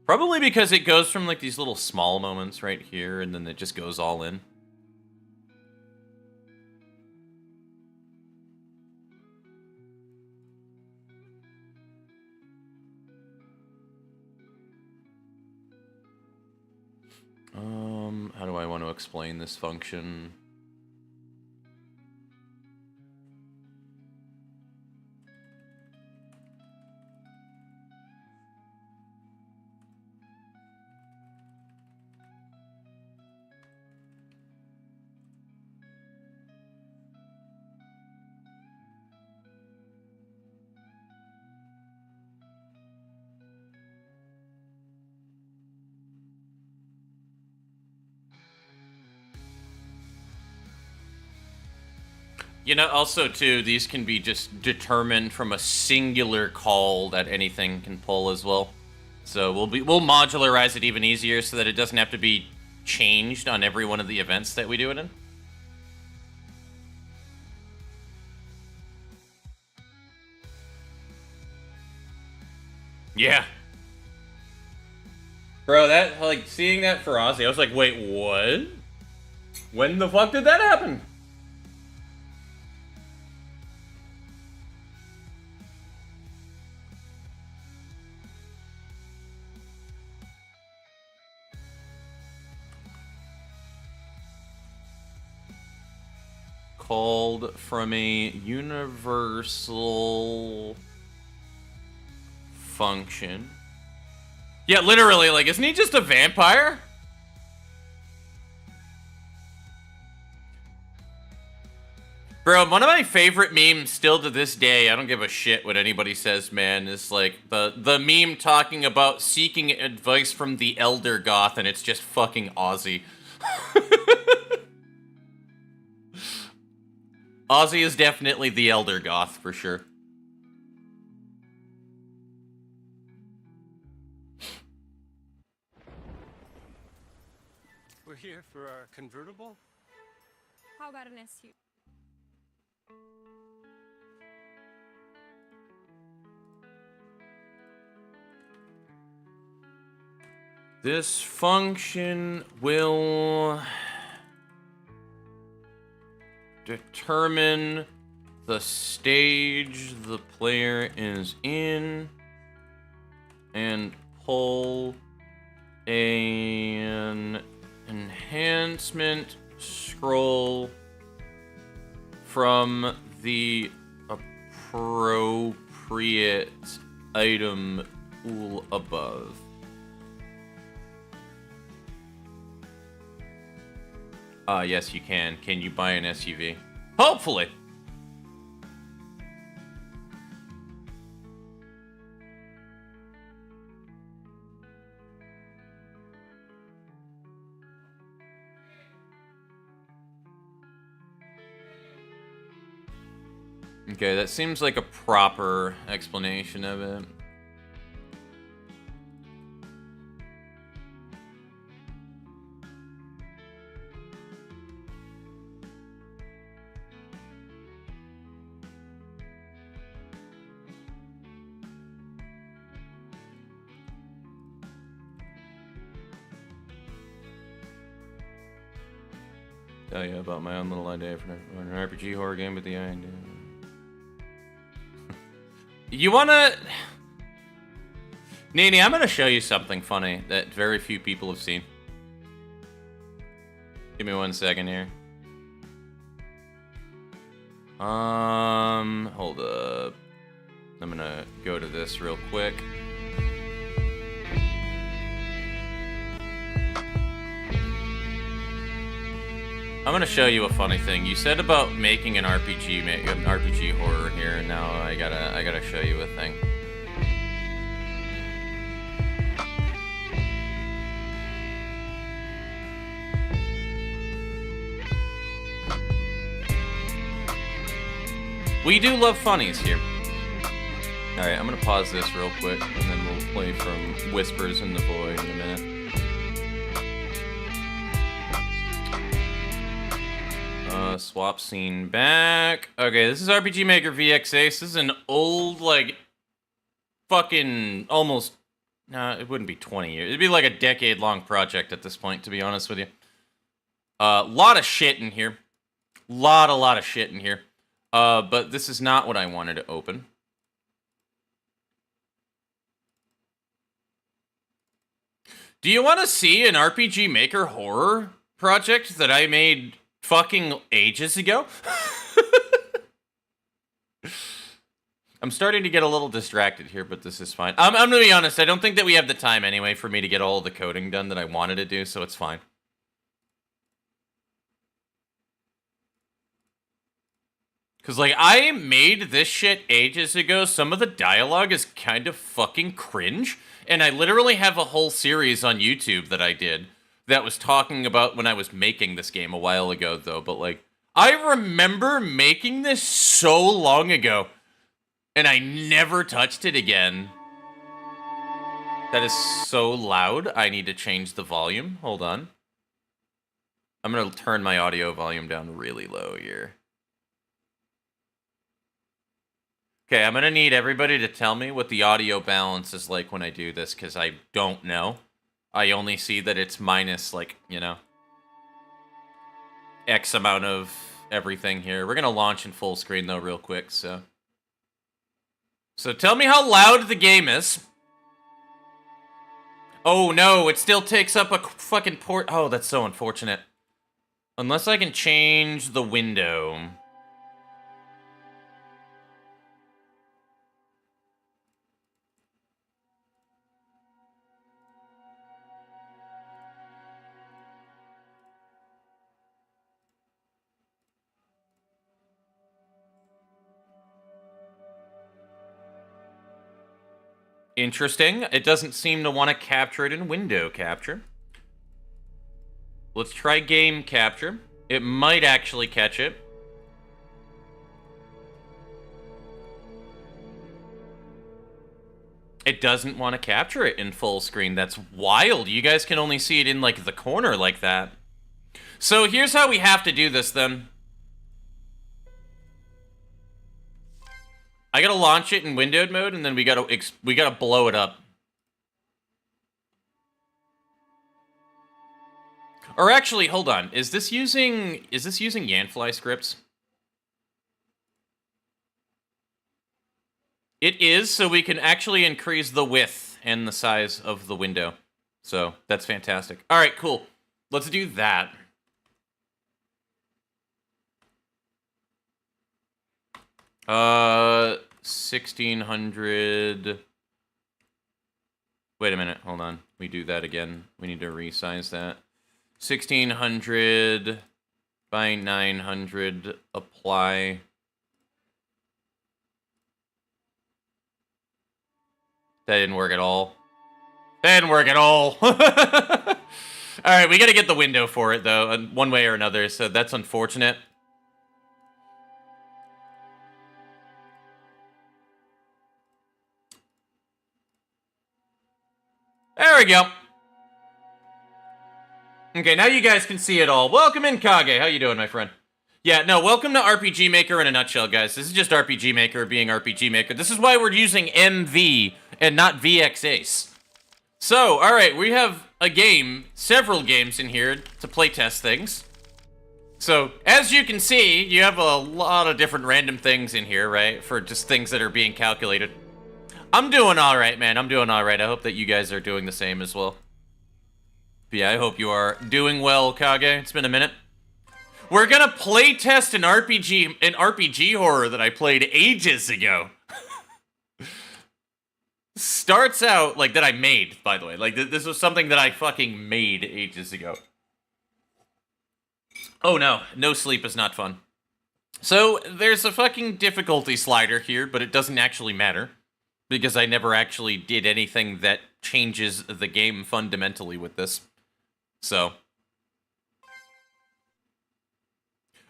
Probably because it goes from like these little small moments right here, and then it just goes all in. How do I want to explain this function? You know, also, too, these can be just determined from a singular call that anything can pull as well. So we'll modularize it even easier so that it doesn't have to be changed on every one of the events that we do it in. Yeah. Bro, that, like, seeing that for Ozzy, I was like, wait, what? When the fuck did that happen? Called from a universal function. Yeah, literally, like, isn't he just a vampire? Bro, one of my favorite memes still to this day, I don't give a shit what anybody says, man, is like the meme talking about seeking advice from the Elder Goth, and it's just fucking Ozzy. Ozzy is definitely the Elder Goth, for sure. We're here for our convertible? How about an SUV? This function will determine the stage the player is in and pull an enhancement scroll from the appropriate item pool above. Yes, you can. Can you buy an SUV? Hopefully. Okay, that seems like a proper explanation of it. Tell you about my own little idea for an RPG horror game with the idea. You wanna... Nini, I'm gonna show you something funny that very few people have seen. Give me 1 second here. Hold up. I'm gonna go to this real quick. I'm gonna show you a funny thing. You said about making an RPG horror here, and now I gotta show you a thing. We do love funnies here. Alright, I'm gonna pause this real quick, and then we'll play from Whispers in the Void in a minute. Swap scene back. Okay, this is RPG Maker VX Ace. This is an old, like, fucking almost... Nah, it wouldn't be 20 years. It'd be like a decade-long project at this point, to be honest with you. Lot of shit in here. Lot of shit in here. But this is not what I wanted to open. Do you want to see an RPG Maker horror project that I made fucking ages ago? I'm starting to get a little distracted here, but this is fine. I'm gonna be honest, I don't think that we have the time anyway for me to get all the coding done that I wanted to do, so it's fine. Because, like, I made this shit ages ago. Some of the dialogue is kind of fucking cringe. And I literally have a whole series on YouTube that I did that was talking about when I was making this game a while ago, though. But, like, I remember making this so long ago. And I never touched it again. That is so loud. I need to change the volume. Hold on. I'm going to turn my audio volume down really low here. Okay, I'm going to need everybody to tell me what the audio balance is like when I do this, because I don't know. I only see that it's minus, like, you know, X amount of everything here. We're going to launch in full screen, though, real quick, so... So tell me how loud the game is. Oh, no, it still takes up a fucking port... Oh, that's so unfortunate. Unless I can change the window... Interesting. It doesn't seem to want to capture it in window capture. Let's try game capture. It might actually catch it. It doesn't want to capture it in full screen. That's wild. You guys can only see it in, like, the corner like that. So here's how we have to do this, then. I gotta launch it in windowed mode, and then we gotta blow it up. Or actually, hold on. Is this using Yanfly scripts? It is, so we can actually increase the width and the size of the window. So that's fantastic. All right, cool. Let's do that. Uh, 1600. Wait a minute. Hold on. We do that again. We need to resize that. 1600 by 900. Apply. That didn't work at all. That didn't work at all. Alright, we gotta get the window for it, though, one way or another, so that's unfortunate. There we go. Okay, now you guys can see it all. Welcome in, Kage. How you doing, my friend? Yeah, no, welcome to RPG Maker in a nutshell, guys. This is just RPG Maker being RPG Maker. This is why we're using MV and not VX Ace. So, alright, we have a game, several games in here to playtest things. So, as you can see, you have a lot of different random things in here, right? For just things that are being calculated. I'm doing alright, man. I'm doing alright. I hope that you guys are doing the same as well. But yeah, I hope you are doing well, Kage. It's been a minute. We're gonna playtest an RPG horror that I played ages ago. Starts out, like, that I made, by the way. Like, this was something that I fucking made ages ago. Oh no, no sleep is not fun. So, there's a fucking difficulty slider here, but it doesn't actually matter. Because I never actually did anything that changes the game fundamentally with this. So.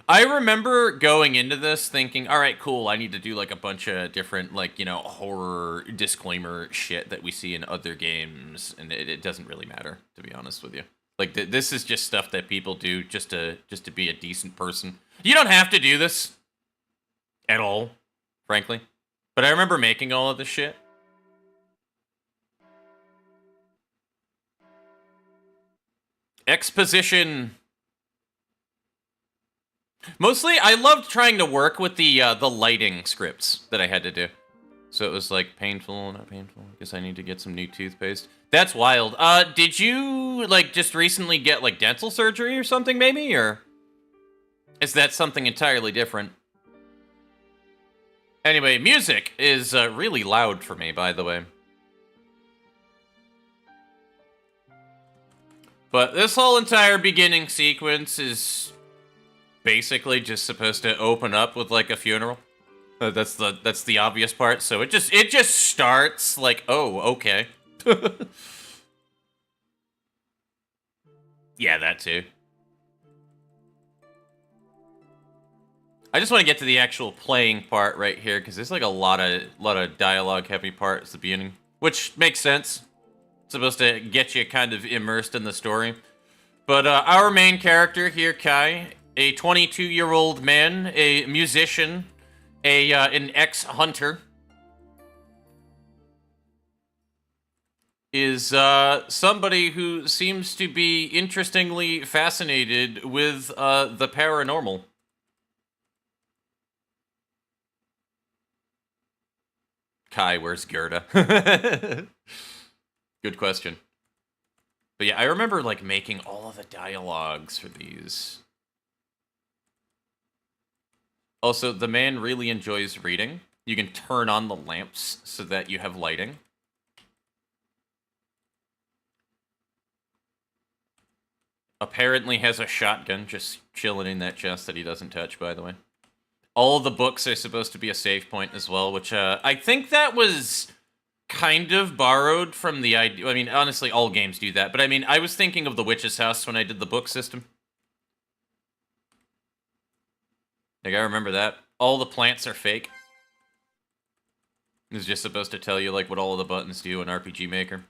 I remember going into this thinking, alright, cool, I need to do, like, a bunch of different, like, you know, horror disclaimer shit that we see in other games, and it doesn't really matter, to be honest with you. Like, this is just stuff that people do just to be a decent person. You don't have to do this at all, frankly. But I remember making all of this shit. Exposition. Mostly, I loved trying to work with the lighting scripts that I had to do. So it was like painful, not painful. I guess I need to get some new toothpaste. That's wild. Did you like just recently get like dental surgery or something, maybe, or is that something entirely different? Anyway, music is really loud for me, by the way. But this whole entire beginning sequence is basically just supposed to open up with like a funeral. That's the obvious part. So it just starts like, oh, okay. Yeah, that too. I just want to get to the actual playing part right here because there's like a lot of dialogue heavy parts at the beginning, which makes sense. It's supposed to get you kind of immersed in the story. But our main character here, Kai, a 22-year-old man, a musician, an ex-hunter, is somebody who seems to be interestingly fascinated with the paranormal. Kai, where's Gerda? Good question. But yeah, I remember like making all of the dialogues for these. Also, the man really enjoys reading. You can turn on the lamps so that you have lighting. Apparently has a shotgun just chilling in that chest that he doesn't touch, by the way. All the books are supposed to be a save point as well, which I think that was kind of borrowed from the idea. I mean, honestly, all games do that. But I mean, I was thinking of The Witch's House when I did the book system. Like, I remember that. All the plants are fake. It's just supposed to tell you, like, what all of the buttons do in RPG Maker.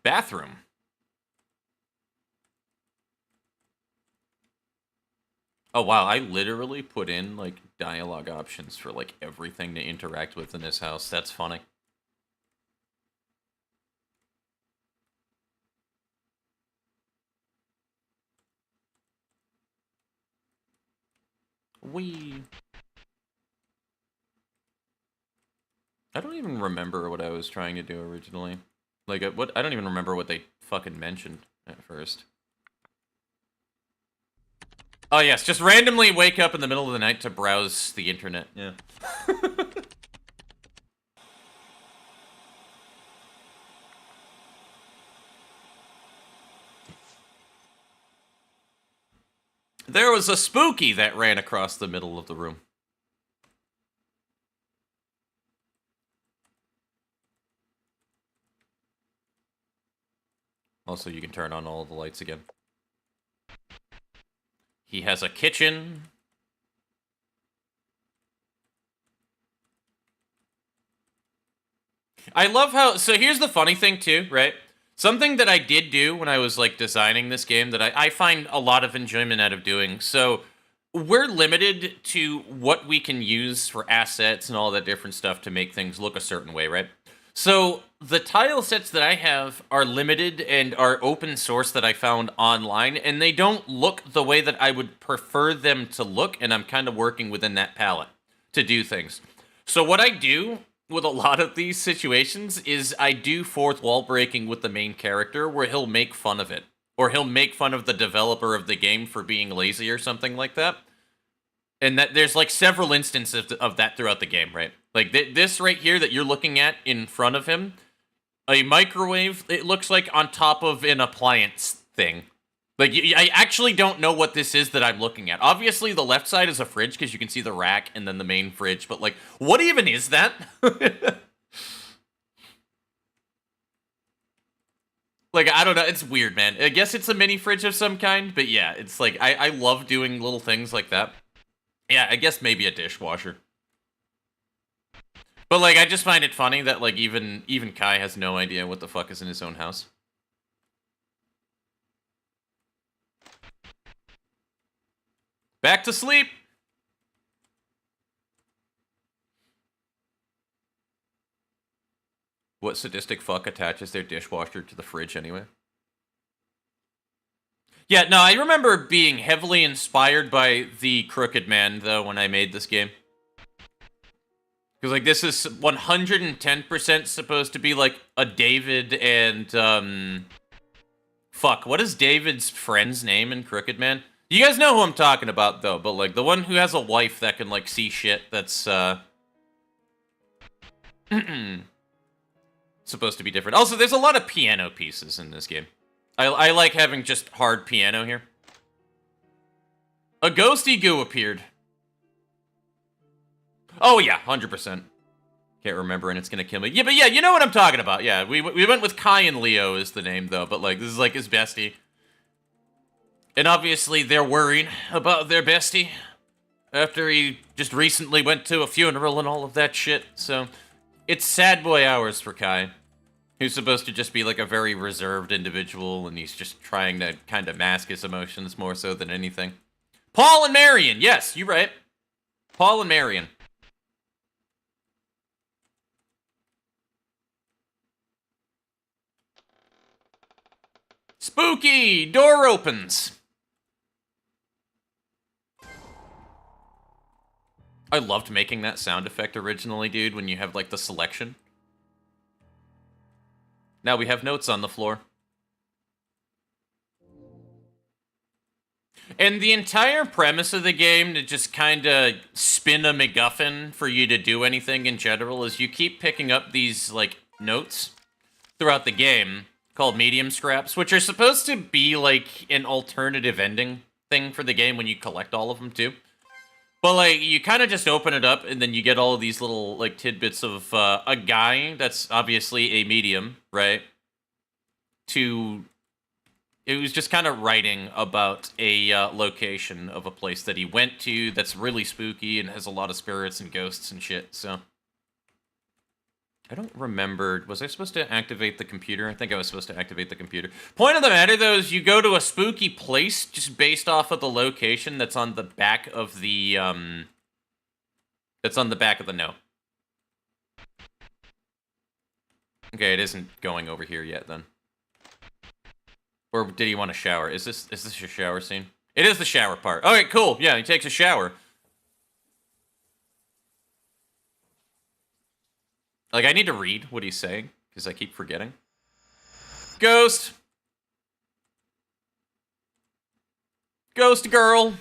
Bathroom. Oh, wow, I literally put in, like, dialogue options for, like, everything to interact with in this house. That's funny. Wee. I don't even remember what I was trying to do originally. Like, what? I don't even remember what they fucking mentioned at first. Oh, yes, just randomly wake up in the middle of the night to browse the internet. Yeah. There was a spooky that ran across the middle of the room. Also, you can turn on all the lights again. He has a kitchen. I love how... So here's the funny thing, too, right? Something that I did do when I was, like, designing this game that I find a lot of enjoyment out of doing. So we're limited to what we can use for assets and all that different stuff to make things look a certain way, right? So the tile sets that I have are limited and are open source that I found online, and they don't look the way that I would prefer them to look, and I'm kind of working within that palette to do things. So what I do with a lot of these situations is I do fourth wall breaking with the main character where he'll make fun of it. Or he'll make fun of the developer of the game for being lazy or something like that. And that there's like several instances of that throughout the game, right? Like this right here that you're looking at in front of him, a microwave, it looks like on top of an appliance thing. Like, I actually don't know what this is that I'm looking at. Obviously, the left side is a fridge because you can see the rack and then the main fridge. But, like, what even is that? Like, I don't know. It's weird, man. I guess it's a mini fridge of some kind. But, yeah, it's like, I love doing little things like that. Yeah, I guess maybe a dishwasher. But, like, I just find it funny that, like, even Kai has no idea what the fuck is in his own house. Back to sleep! What sadistic fuck attaches their dishwasher to the fridge anyway? Yeah, no, I remember being heavily inspired by the Crooked Man, though, when I made this game. Because, like, this is 110% supposed to be, like, a David and, fuck, what is David's friend's name in Crooked Man? You guys know who I'm talking about, though, but, like, the one who has a wife that can, like, see shit that's, supposed to be different. Also, there's a lot of piano pieces in this game. I like having just hard piano here. A ghosty goo appeared. Oh, yeah, 100%. Can't remember, and it's gonna kill me. Yeah, but yeah, you know what I'm talking about. Yeah, we went with Kai and Leo is the name, though, but, like, this is, like, his bestie. And obviously, they're worried about their bestie after he just recently went to a funeral and all of that shit. So, it's sad boy hours for Kai, who's supposed to just be like a very reserved individual, and he's just trying to kind of mask his emotions more so than anything. Paul and Marion! Yes, you're right. Paul and Marion. Spooky! Door opens! I loved making that sound effect originally, dude, when you have, like, the selection. Now we have notes on the floor. And the entire premise of the game to just kind of spin a MacGuffin for you to do anything in general is you keep picking up these, like, notes throughout the game called medium scraps, which are supposed to be, like, an alternative ending thing for the game when you collect all of them, too. But, like, you kind of just open it up, and then you get all of these little, like, tidbits of a guy that's obviously a medium, right? It was just kind of writing about a location of a place that he went to that's really spooky and has a lot of spirits and ghosts and shit, so. I don't remember. Was I supposed to activate the computer? I think I was supposed to activate the computer. Point of the matter, though, is you go to a spooky place just based off of the location that's on the back of the, that's on the back of the note. Okay, it isn't going over here yet, then. Or did he want to shower? Is this a shower scene? It is the shower part. Okay, cool. Yeah, he takes a shower. Like, I need to read what he's saying, because I keep forgetting. Ghost! Ghost girl!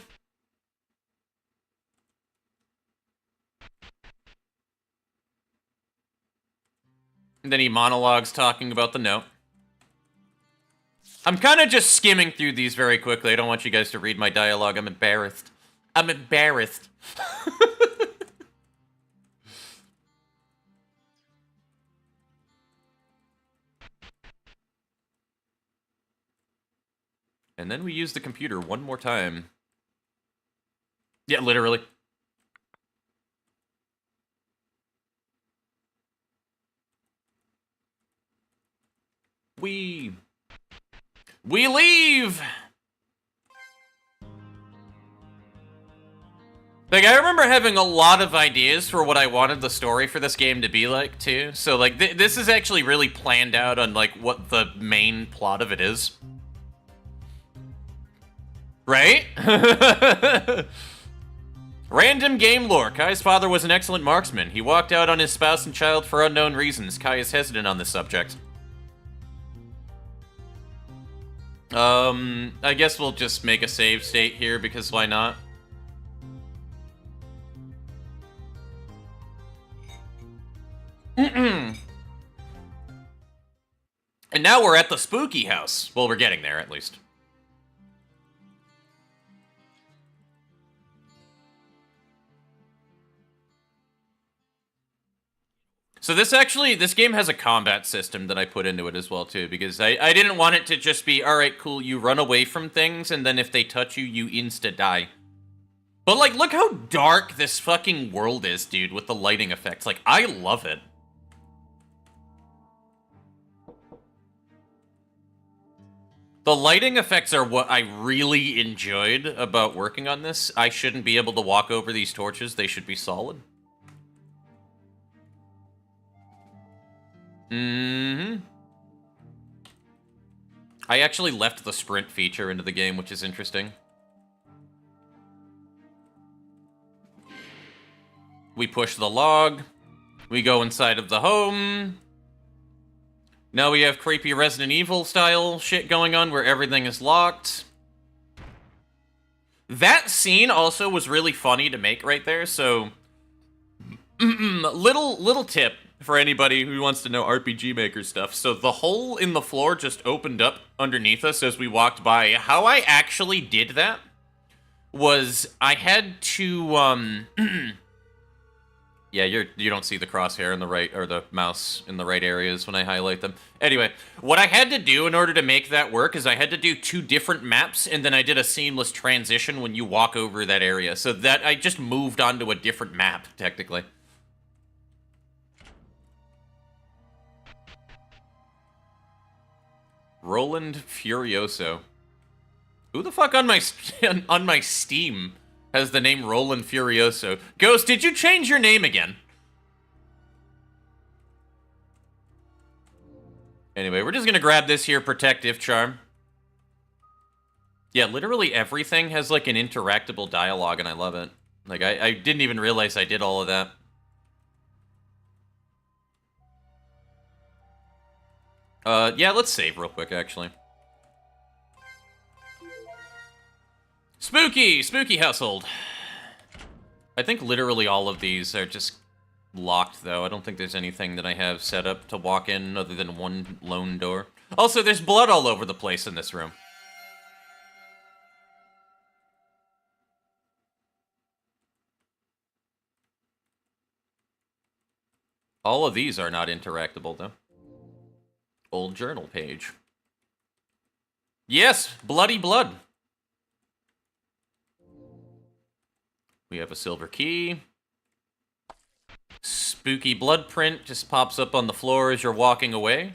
And then he monologues talking about the note. I'm kind of just skimming through these very quickly. I don't want you guys to read my dialogue. I'm embarrassed. I'm embarrassed. And then we use the computer one more time. Yeah, literally. We leave! Like, I remember having a lot of ideas for what I wanted the story for this game to be like, too. So, like, this is actually really planned out on, like, what the main plot of it is. Right? Random game lore. Kai's father was an excellent marksman. He walked out on his spouse and child for unknown reasons. Kai is hesitant on this subject. I guess we'll just make a save state here, because why not? And now we're at the spooky house. Well, we're getting there, at least. So this game has a combat system that I put into it as well, too, because I didn't want it to just be, alright, cool, you run away from things, and then if they touch you, you insta-die. But, like, look how dark this fucking world is, dude, with the lighting effects. Like, I love it. The lighting effects are what I really enjoyed about working on this. I shouldn't be able to walk over these torches. They should be solid. Mm-hmm. I actually left the sprint feature into the game, which is interesting. We push the log. We go inside of the home. Now we have creepy Resident Evil style shit going on where everything is locked. That scene also was really funny to make right there, so little tip for anybody who wants to know RPG Maker stuff. So the hole in the floor just opened up underneath us as we walked by. How I actually did that was I had to yeah, you don't see the crosshair in the right, or the mouse in the right areas when I highlight them. Anyway, what I had to do in order to make that work is I had to do 2 different maps, and then I did a seamless transition when you walk over that area, so that I just moved onto a different map, technically. Roland Furioso. Who the fuck on my Steam has the name Roland Furioso? Ghost, did you change your name again? Anyway, we're just gonna grab this here protective charm. Yeah, literally everything has like an interactable dialogue, and I love it. Like, I didn't even realize I did all of that. Yeah, let's save real quick, actually. Spooky household. I think literally all of these are just locked, though. I don't think there's anything that I have set up to walk in other than one lone door. Also, there's blood all over the place in this room. All of these are not interactable, though. Old journal page. Yes, bloody blood. We have a silver key. Spooky blood print just pops up on the floor as you're walking away.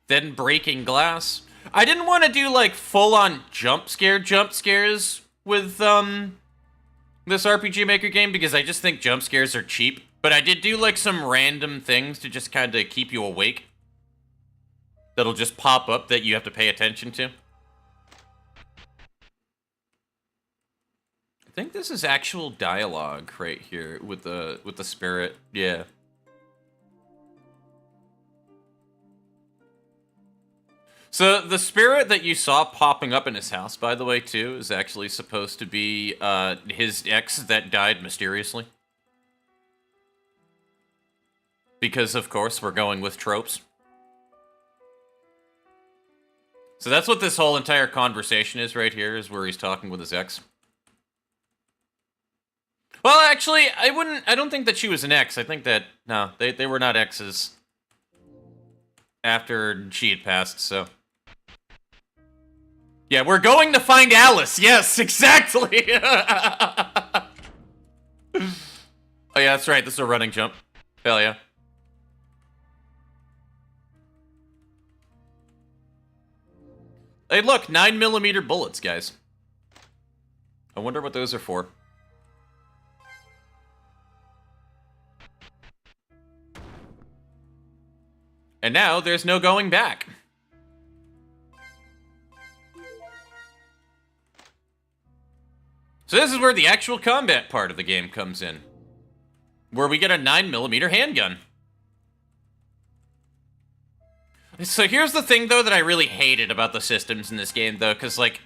Then breaking glass. I didn't want to do, like, full-on jump scares with, this RPG Maker game, because I just think jump scares are cheap. But I did do, like, some random things to just kind of keep you awake. That'll just pop up that you have to pay attention to. I think this is actual dialogue right here with the spirit. Yeah. So the spirit that you saw popping up in his house, by the way, too, is actually supposed to be his ex that died mysteriously. Because, of course, we're going with tropes. So that's what this whole entire conversation is right here, is where he's talking with his ex. Well, actually, I don't think that she was an ex. I think that, no, they were not exes after she had passed, so. Yeah, we're going to find Alice. Yes, exactly. Oh, yeah, that's right. This is a running jump. Hell yeah. Hey, look, 9mm bullets, guys. I wonder what those are for. And now, there's no going back. So this is where the actual combat part of the game comes in. Where we get a 9mm handgun. So here's the thing, though, that I really hated about the systems in this game, though, because, like,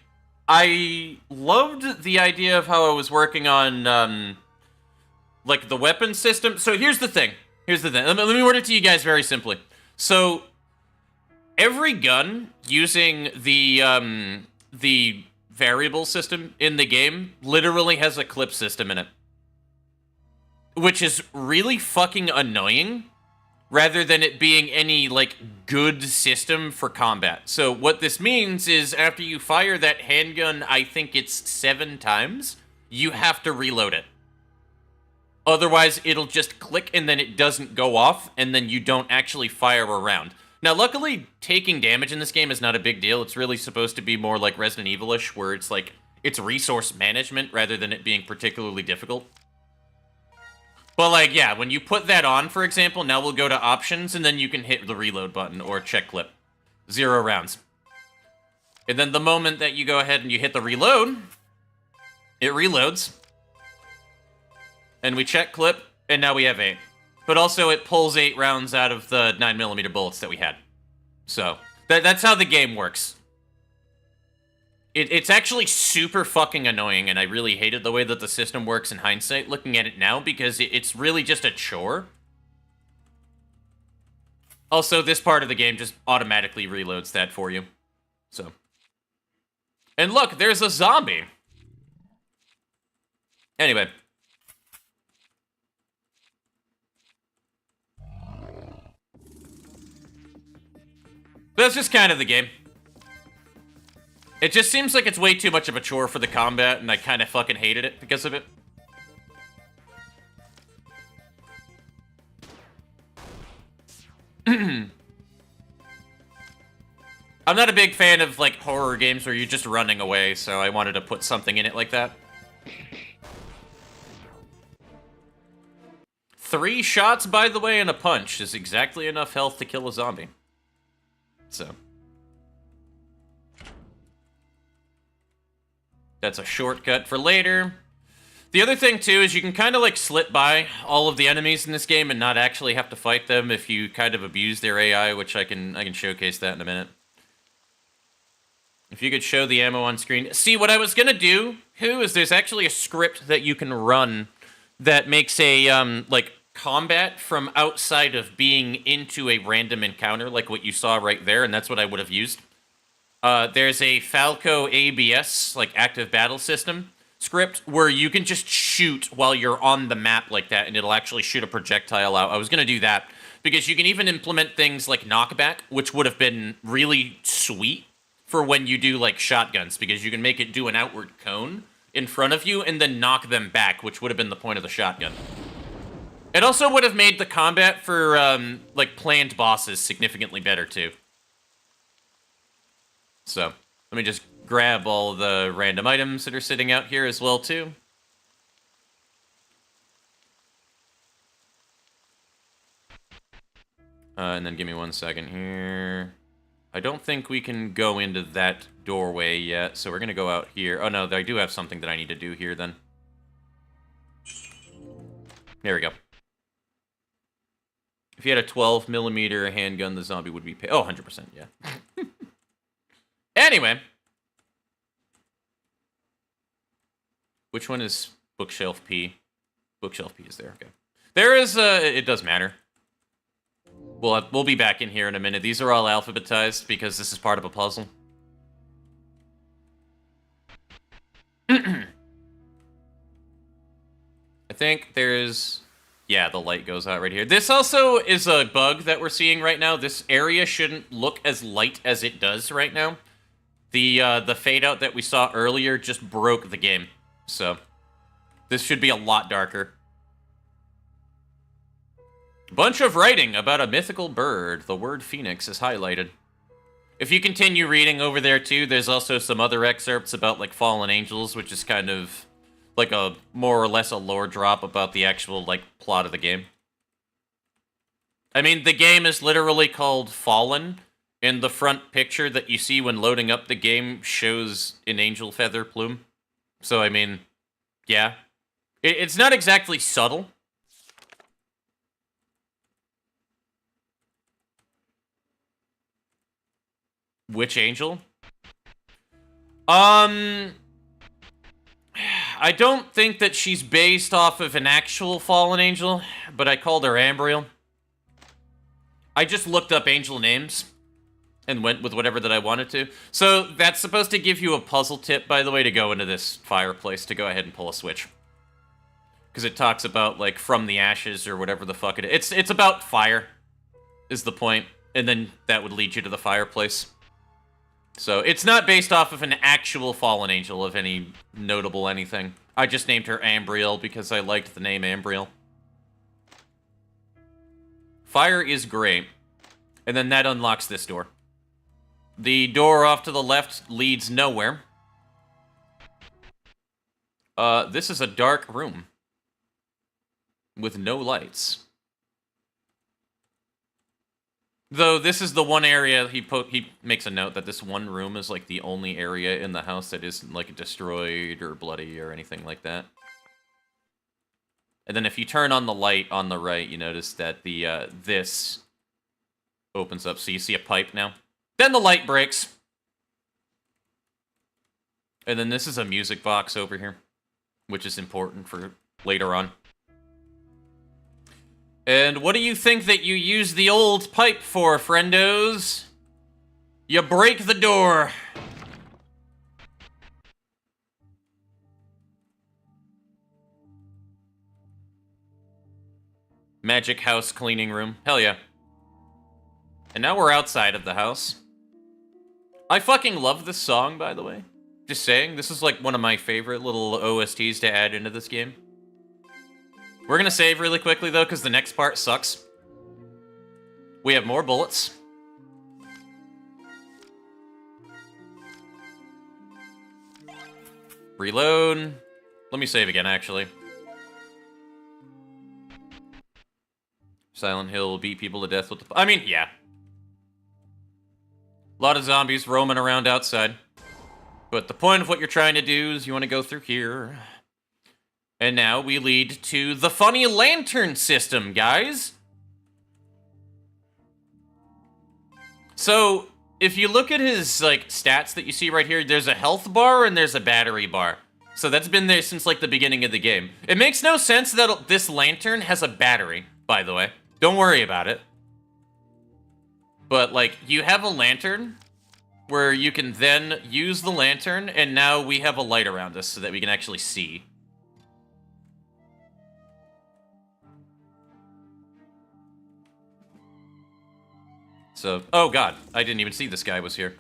I loved the idea of how I was working on, like, the weapon system. So here's the thing. Let me word it to you guys very simply. So, every gun using the variable system in the game literally has a clip system in it. Which is really fucking annoying, rather than it being any, like, good system for combat. So what this means is after you fire that handgun, I think it's 7 times, you have to reload it. Otherwise, it'll just click and then it doesn't go off, and then you don't actually fire a round. Now, luckily, taking damage in this game is not a big deal. It's really supposed to be more like Resident Evil-ish, where it's like, it's resource management rather than it being particularly difficult. But, like, yeah, when you put that on, for example, now we'll go to options, and then you can hit the reload button or check clip. 0 rounds. And then the moment that you go ahead and you hit the reload, it reloads. And we check clip, and now we have 8. But also, it pulls 8 rounds out of the 9mm bullets that we had. So, that's how the game works. It's actually super fucking annoying, and I really hated the way that the system works in hindsight, looking at it now, because it's really just a chore. Also, this part of the game just automatically reloads that for you. So. And look, there's a zombie! Anyway. That's just kind of the game. It just seems like it's way too much of a chore for the combat, and I kind of fucking hated it because of it. I'm not a big fan of, like, horror games where you're just running away, so I wanted to put something in it like that. 3 shots, by the way, and a punch is exactly enough health to kill a zombie. So. That's a shortcut for later. The other thing, too, is you can kind of, like, slip by all of the enemies in this game and not actually have to fight them if you kind of abuse their AI, which I can showcase that in a minute. If you could show the ammo on screen. See, what I was gonna do, is there's actually a script that you can run that makes a, like, combat from outside of being into a random encounter, like what you saw right there, and that's what I would have used. There's a Falco ABS, like active battle system script, where you can just shoot while you're on the map like that, and it'll actually shoot a projectile out. I was going to do that, because you can even implement things like knockback, which would have been really sweet for when you do, like, shotguns, because you can make it do an outward cone in front of you, and then knock them back, which would have been the point of the shotgun. It also would have made the combat for, like, planned bosses significantly better, too. So, let me just grab all the random items that are sitting out here as well, too. And then give me 1 second here. I don't think we can go into that doorway yet, so we're gonna go out here. Oh no, I do have something that I need to do here then. There we go. If you had a 12mm handgun, the zombie would be oh, 100%, yeah. Anyway. Which one is bookshelf P? Bookshelf P is there, okay. There is, it does matter. We'll be back in here in a minute. These are all alphabetized because this is part of a puzzle. I think there's... Yeah, the light goes out right here. This also is a bug that we're seeing right now. This area shouldn't look as light as it does right now. The fade out that we saw earlier just broke the game. So, this should be a lot darker. Bunch of writing about a mythical bird. The word phoenix is highlighted. If you continue reading over there too, there's also some other excerpts about like fallen angels, which is kind of like a more or less a lore drop about the actual like plot of the game. I mean, the game is literally called Fallen, and the front picture that you see when loading up the game shows an angel feather plume. So, I mean, yeah. It's not exactly subtle. Which angel? I don't think that she's based off of an actual fallen angel, but I called her Ambriel. I just looked up angel names and went with whatever that I wanted to. So that's supposed to give you a puzzle tip, by the way, to go into this fireplace, to go ahead and pull a switch. Because it talks about, like, from the ashes or whatever the fuck it is. It's about fire, is the point. And then that would lead you to the fireplace. So it's not based off of an actual fallen angel of any notable anything. I just named her Ambriel because I liked the name Ambriel. Fire is great. And then that unlocks this door. The door off to the left leads nowhere. This is a dark room. With no lights. Though this is the one area he makes a note that this one room is like the only area in the house that isn't like destroyed or bloody or anything like that. And then if you turn on the light on the right, you notice that the this opens up, so you see a pipe now. Then the light breaks. And then this is a music box over here, which is important for later on. And what do you think that you use the old pipe for, friendos? You break the door. Magic house cleaning room. Hell yeah. And now we're outside of the house. I fucking love this song, by the way. Just saying, this is like one of my favorite little OSTs to add into this game. We're gonna save really quickly, though, because the next part sucks. We have more bullets. Reload. Let me save again, actually. Silent Hill beat people to death with the... I mean, yeah. A lot of zombies roaming around outside. But the point of what you're trying to do is you want to go through here. And now we lead to the funny lantern system, guys. So, if you look at his, like, stats that you see right here, there's a health bar and there's a battery bar. So that's been there since, like, the beginning of the game. It makes no sense that this lantern has a battery, by the way. Don't worry about it. But, like, you have a lantern where you can then use the lantern, and now we have a light around us so that we can actually see. So, oh god, I didn't even see this guy was here.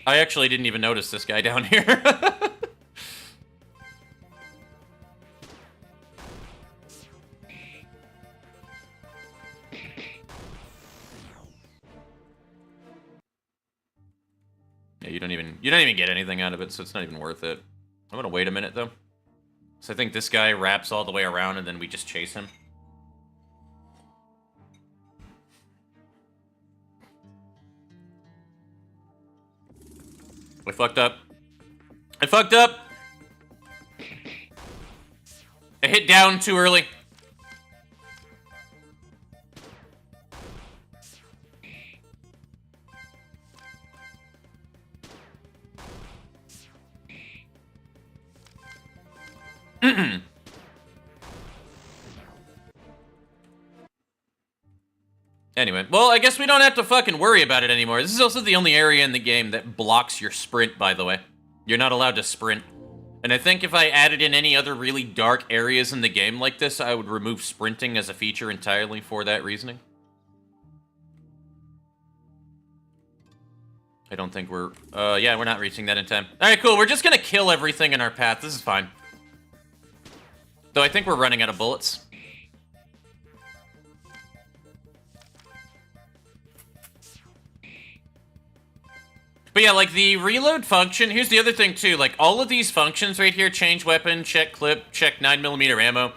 I actually didn't even notice this guy down here. Yeah, you don't even get anything out of it, so it's not even worth it. I'm gonna wait a minute though. So I think this guy wraps all the way around and then we just chase him. I fucked up. I fucked up! I hit down too early. Anyway, well, I guess we don't have to fucking worry about it anymore. This is also the only area in the game that blocks your sprint, by the way. You're not allowed to sprint. And I think if I added in any other really dark areas in the game like this, I would remove sprinting as a feature entirely for that reasoning. I don't think we're... yeah, we're not reaching that in time. Alright, cool. We're just gonna kill everything in our path. This is fine. Though I think we're running out of bullets. But yeah, like, the reload function, here's the other thing, too. Like, all of these functions right here, change weapon, check clip, check 9mm ammo.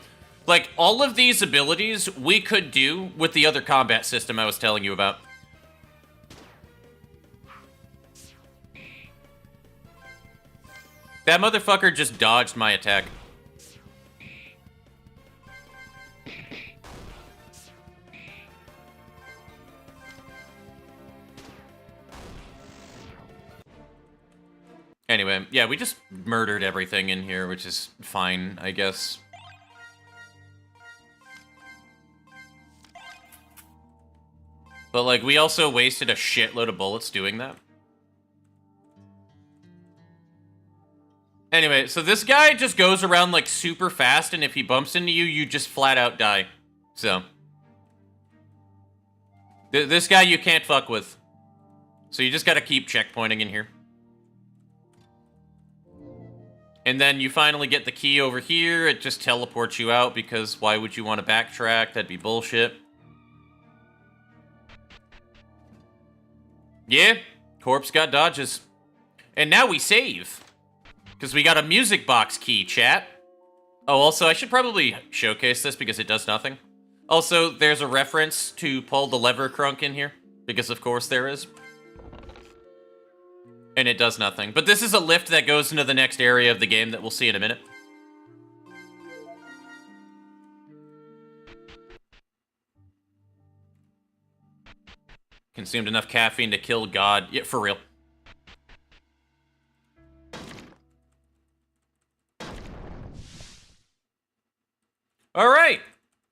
Like, all of these abilities we could do with the other combat system I was telling you about. That motherfucker just dodged my attack. Anyway, yeah, we just murdered everything in here, which is fine, I guess. But, like, we also wasted a shitload of bullets doing that. Anyway, so this guy just goes around, like, super fast, and if he bumps into you, you just flat out die. So. This guy you can't fuck with. So you just gotta keep checkpointing in here. And then you finally get the key over here. It just teleports you out because why would you want to backtrack? That'd be bullshit. Yeah, corpse got dodges. And now we save. Because we got a music box key, chat. Oh, also, I should probably showcase this because it does nothing. Also, there's a reference to pull the lever crunk in here. Because of course there is. And it does nothing. But this is a lift that goes into the next area of the game that we'll see in a minute. Consumed enough caffeine to kill God. Yeah, for real. Alright.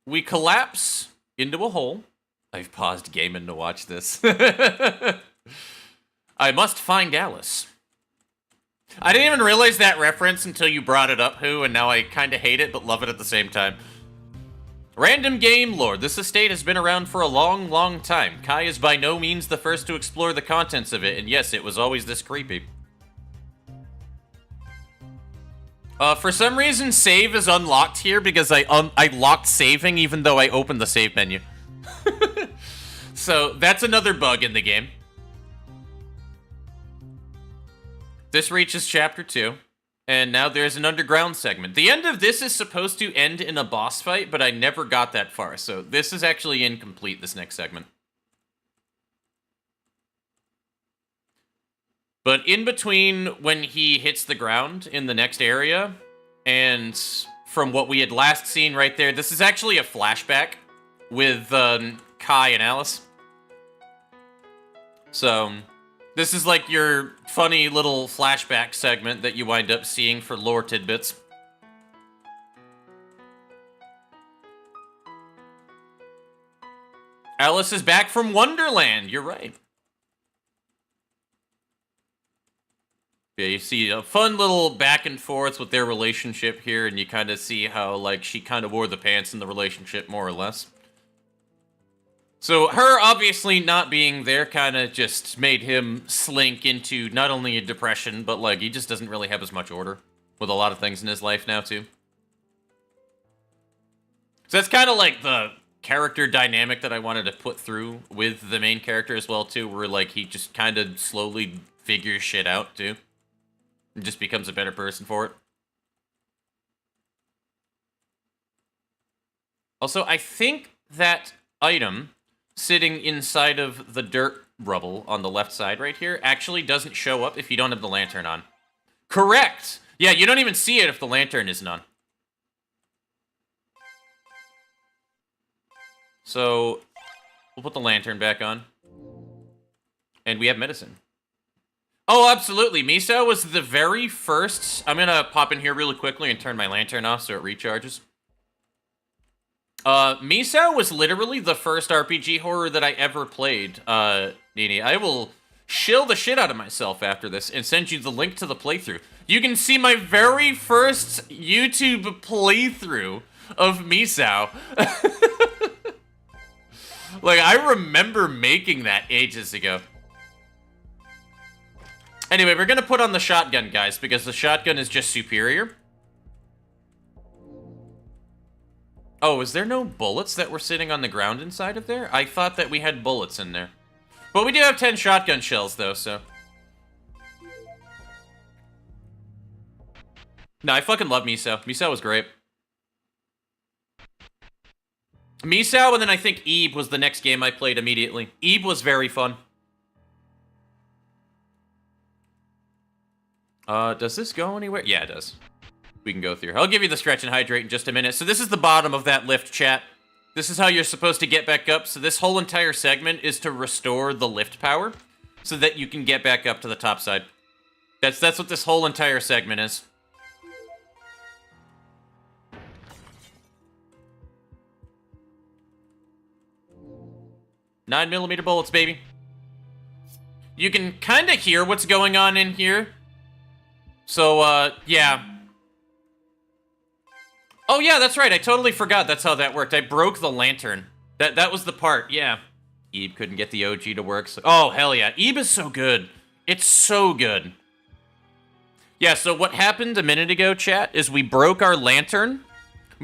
We collapse into a hole. I've paused gaming to watch this. I must find Alice. I didn't even realize that reference until you brought it up, Who, and now I kind of hate it, but love it at the same time. Random game lore. This estate has been around for a long, long time. Kai is by no means the first to explore the contents of it, and yes, it was always this creepy. For some reason, save is unlocked here because I locked saving even though I opened the save menu. So, that's another bug in the game. This reaches Chapter 2, and now there's an underground segment. The end of this is supposed to end in a boss fight, but I never got that far, so this is actually incomplete, this next segment. But in between when he hits the ground in the next area, and from what we had last seen right there, this is actually a flashback with Kai and Alice. So... this is like your funny little flashback segment that you wind up seeing for lore tidbits. Alice is back from Wonderland, you're right. Yeah, you see a fun little back and forth with their relationship here, and you kind of see how, like, she kind of wore the pants in the relationship, more or less. So her obviously not being there kind of just made him slink into not only a depression, but like he just doesn't really have as much order with a lot of things in his life now too. So that's kind of like the character dynamic that I wanted to put through with the main character as well too, where like he just kind of slowly figures shit out too. And just becomes a better person for it. Also, I think that item sitting inside of the dirt rubble on the left side right here actually doesn't show up if you don't have the lantern on. Correct! Yeah, you don't even see it if the lantern isn't on. So, we'll put the lantern back on. And we have medicine. Oh, absolutely. Miso was the very first... I'm gonna pop in here really quickly and turn my lantern off so it recharges. Miso was literally the first RPG horror that I ever played, Nini. I will shill the shit out of myself after this and send you the link to the playthrough. You can see my very first YouTube playthrough of Miso. Like, I remember making that ages ago. Anyway, we're gonna put on the shotgun, guys, because the shotgun is just superior. Oh, is there no bullets that were sitting on the ground inside of there? I thought that we had bullets in there. But we do have 10 shotgun shells, though, so... No, I fucking love Miso. Miso was great. Miso, and then I think Ebe was the next game I played immediately. Ebe was very fun. Does this go anywhere? Yeah, it does. We can go through. I'll give you the stretch and hydrate in just a minute. So this is the bottom of that lift, chat. This is how you're supposed to get back up. So this whole entire segment is to restore the lift power so that you can get back up to the top side. That's what this whole entire segment is. .9mm bullets, baby. You can kind of hear what's going on in here. So, yeah. Oh, yeah, that's right. I totally forgot that's how that worked. I broke the lantern. That was the part, yeah. Ebe couldn't get the OG to work. So oh, hell yeah. Ebe is so good. It's so good. Yeah, so what happened a minute ago, chat, is we broke our lantern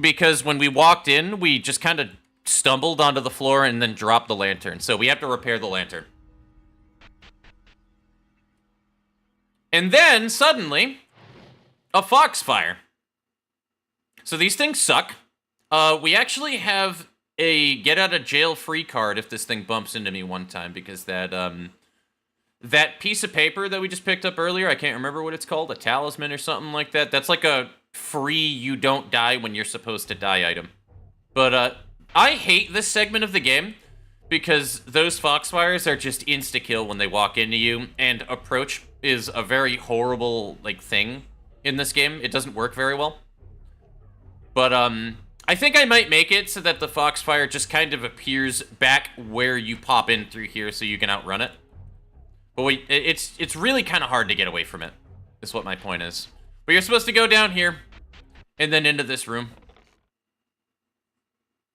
because when we walked in, we just kind of stumbled onto the floor and then dropped the lantern. So we have to repair the lantern. And then, suddenly, a foxfire. So these things suck. We actually have a get-out-of-jail-free card if this thing bumps into me one time, because that piece of paper that we just picked up earlier, I can't remember what it's called, a talisman or something like that, that's like a free you don't die when you're supposed to die item. But, I hate this segment of the game, because those foxfires are just insta-kill when they walk into you, and approach is a very horrible, like, thing in this game. It doesn't work very well. But, I think I might make it so that the foxfire just kind of appears back where you pop in through here so you can outrun it. But wait, it's really kind of hard to get away from it, is what my point is. But you're supposed to go down here, and then into this room.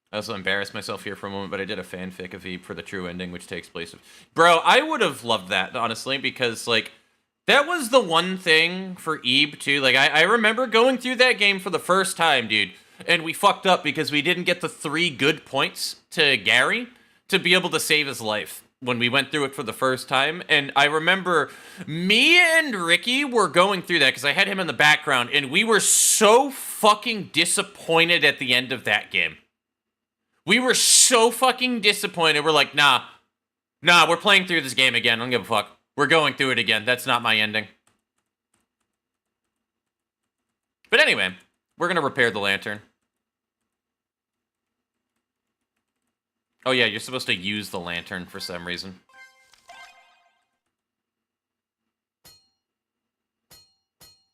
I also embarrassed myself here for a moment, but I did a fanfic of Eve for the true ending, which takes place of... Bro, I would have loved that, honestly, because, like, that was the one thing for Eve, too. Like, I remember going through that game for the first time, dude, and we fucked up because we didn't get the 3 good points to Gary to be able to save his life when we went through it for the first time. And I remember me and Ricky were going through that because I had him in the background, and we were so fucking disappointed at the end of that game. We were so fucking disappointed. We're like, nah, we're playing through this game again. I don't give a fuck. We're going through it again. That's not my ending. But anyway, we're gonna repair the lantern. Oh yeah, you're supposed to use the lantern for some reason.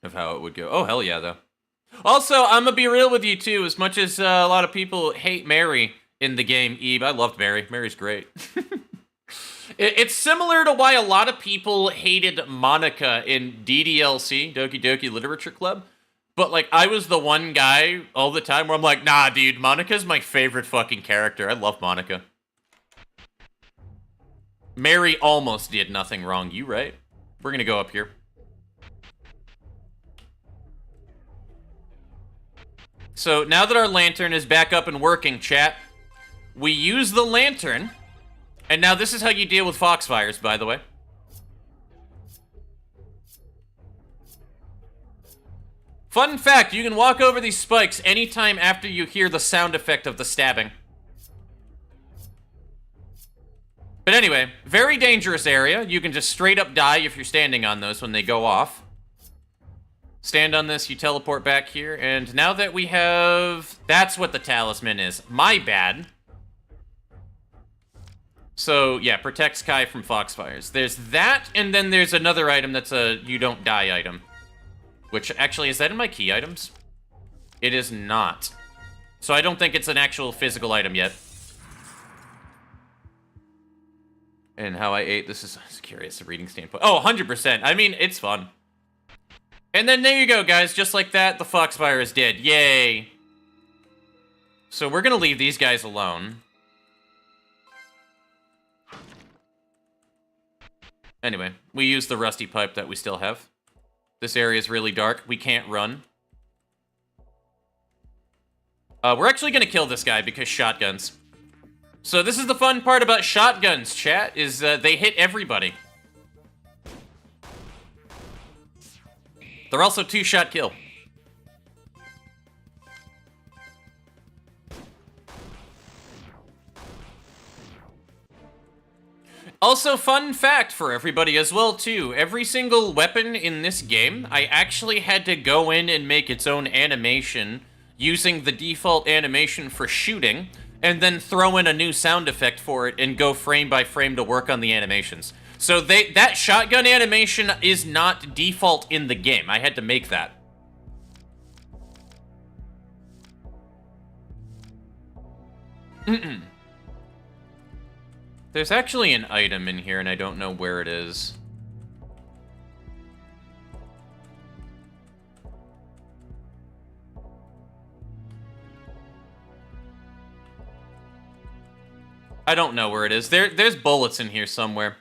Of how it would go. Oh, hell yeah, though. Also, I'm gonna be real with you, too. As much as a lot of people hate Mary in the game, Eve, I loved Mary. Mary's great. It's similar to why a lot of people hated Monica in DDLC, Doki Doki Literature Club. But, like, I was the one guy all the time where I'm like, nah, dude, Monica's my favorite fucking character. I love Monica. Mary almost did nothing wrong. You right? We're gonna go up here. So, now that our lantern is back up and working, chat, we use the lantern, and now this is how you deal with foxfires, by the way. Fun fact, you can walk over these spikes anytime after you hear the sound effect of the stabbing. But anyway, very dangerous area. You can just straight up die if you're standing on those when they go off. Stand on this, you teleport back here, and now that we have... That's what the talisman is. My bad. So, yeah, protects Kai from Foxfires. There's that, and then there's another item that's a you don't die item. Which, actually, is that in my key items? It is not. So I don't think it's an actual physical item yet. And how I ate, this is curious, a reading standpoint. Oh, 100%. I mean, it's fun. And then there you go, guys. Just like that, the Foxfire is dead. Yay. So we're gonna leave these guys alone. Anyway, we use the rusty pipe that we still have. This area is really dark. We can't run. We're actually gonna kill this guy because shotguns. So this is the fun part about shotguns, chat, is they hit everybody. They're also two-shot kill. Also, fun fact for everybody as well, too. Every single weapon in this game, I actually had to go in and make its own animation using the default animation for shooting, and then throw in a new sound effect for it and go frame by frame to work on the animations. So that shotgun animation is not default in the game. I had to make that. There's actually an item in here, and I don't know where it is. I don't know where it is. There's bullets in here somewhere.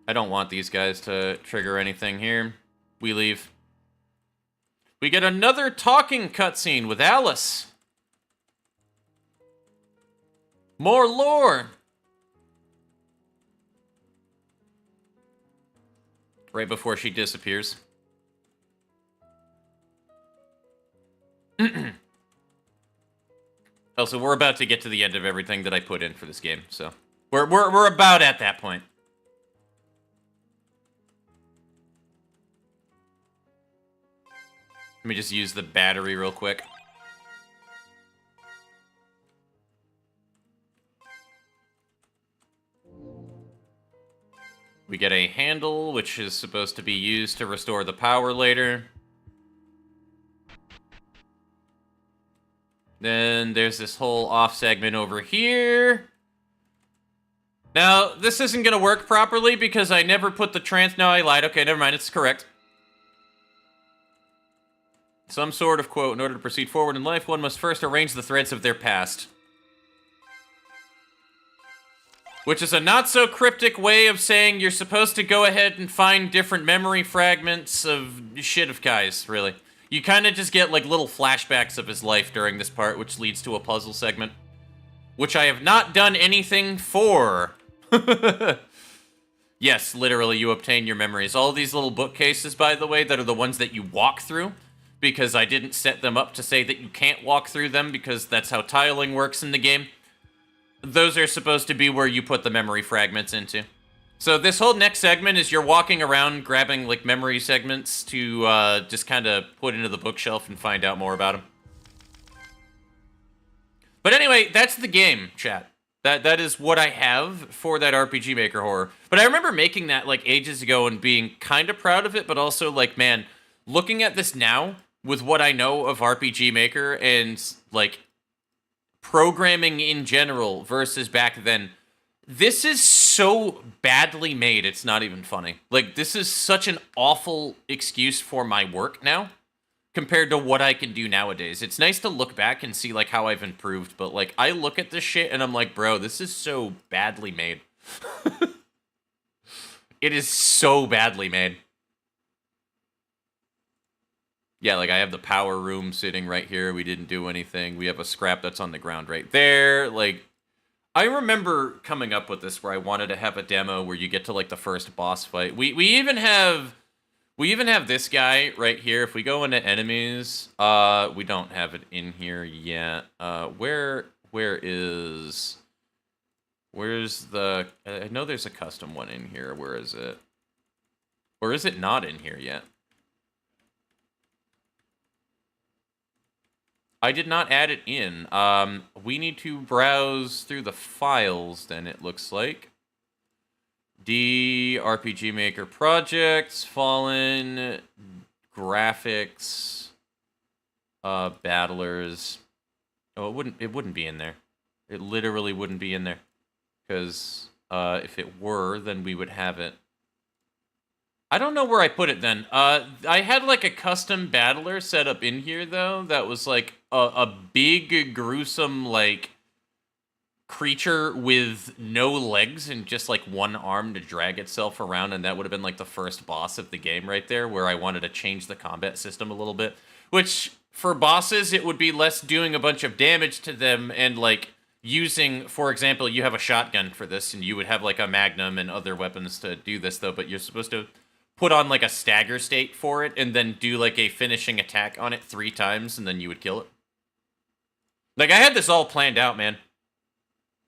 I don't want these guys to trigger anything here. We leave. We get another talking cutscene with Alice. More lore. Right before she disappears. Also, we're about to get to the end of everything that I put in for this game, so we're about at that point. Let me just use the battery real quick. We get a handle, which is supposed to be used to restore the power later. Then there's this whole off segment over here. Now, this isn't going to work properly because I never put the No, I lied. Okay, never mind. It's correct. Some sort of quote, in order to proceed forward in life, one must first arrange the threads of their past. Which is a not-so-cryptic way of saying you're supposed to go ahead and find different memory fragments of shit of Kai's, really. You kind of just get, like, little flashbacks of his life during this part, which leads to a puzzle segment. Which I have not done anything for. Yes, literally, you obtain your memories. All these little bookcases, by the way, that are the ones that you walk through, because I didn't set them up to say that you can't walk through them, because that's how tiling works in the game. Those are supposed to be where you put the memory fragments into. So this whole next segment is you're walking around grabbing, like, memory segments to just kind of put into the bookshelf and find out more about them. But anyway, that's the game, chat. That is what I have for that RPG Maker horror. But I remember making that, like, ages ago and being kind of proud of it, but also, like, man, looking at this now with what I know of RPG Maker and, like, programming in general versus back then, this is so badly made, it's not even funny. Like, this is such an awful excuse for my work now compared to what I can do nowadays. It's nice to look back and see, like, how I've improved, but, like, I look at this shit and I'm like, bro, this is so badly made. It is so badly made. Yeah, like, I have the power room sitting right here. We didn't do anything. We have a scrap that's on the ground right there. Like, I remember coming up with this where I wanted to have a demo where you get to, like, the first boss fight. We even have this guy right here. If we go into enemies, we don't have it in here yet. Where's the... I know there's a custom one in here. Where is it? Or is it not in here yet? I did not add it in. We need to browse through the files, then, it looks like. RPG Maker projects, Fallen, graphics, battlers. Oh, it wouldn't be in there. It literally wouldn't be in there. Because if it were, then we would have it. I don't know where I put it then. I had like a custom battler set up in here though that was like a big gruesome like creature with no legs and just like one arm to drag itself around, and that would have been like the first boss of the game right there, where I wanted to change the combat system a little bit, which for bosses it would be less doing a bunch of damage to them and like using, for example, you have a shotgun for this and you would have like a magnum and other weapons to do this though, but you're supposed to put on like a stagger state for it and then do like a finishing attack on it 3 times and then you would kill it. Like I had this all planned out, man.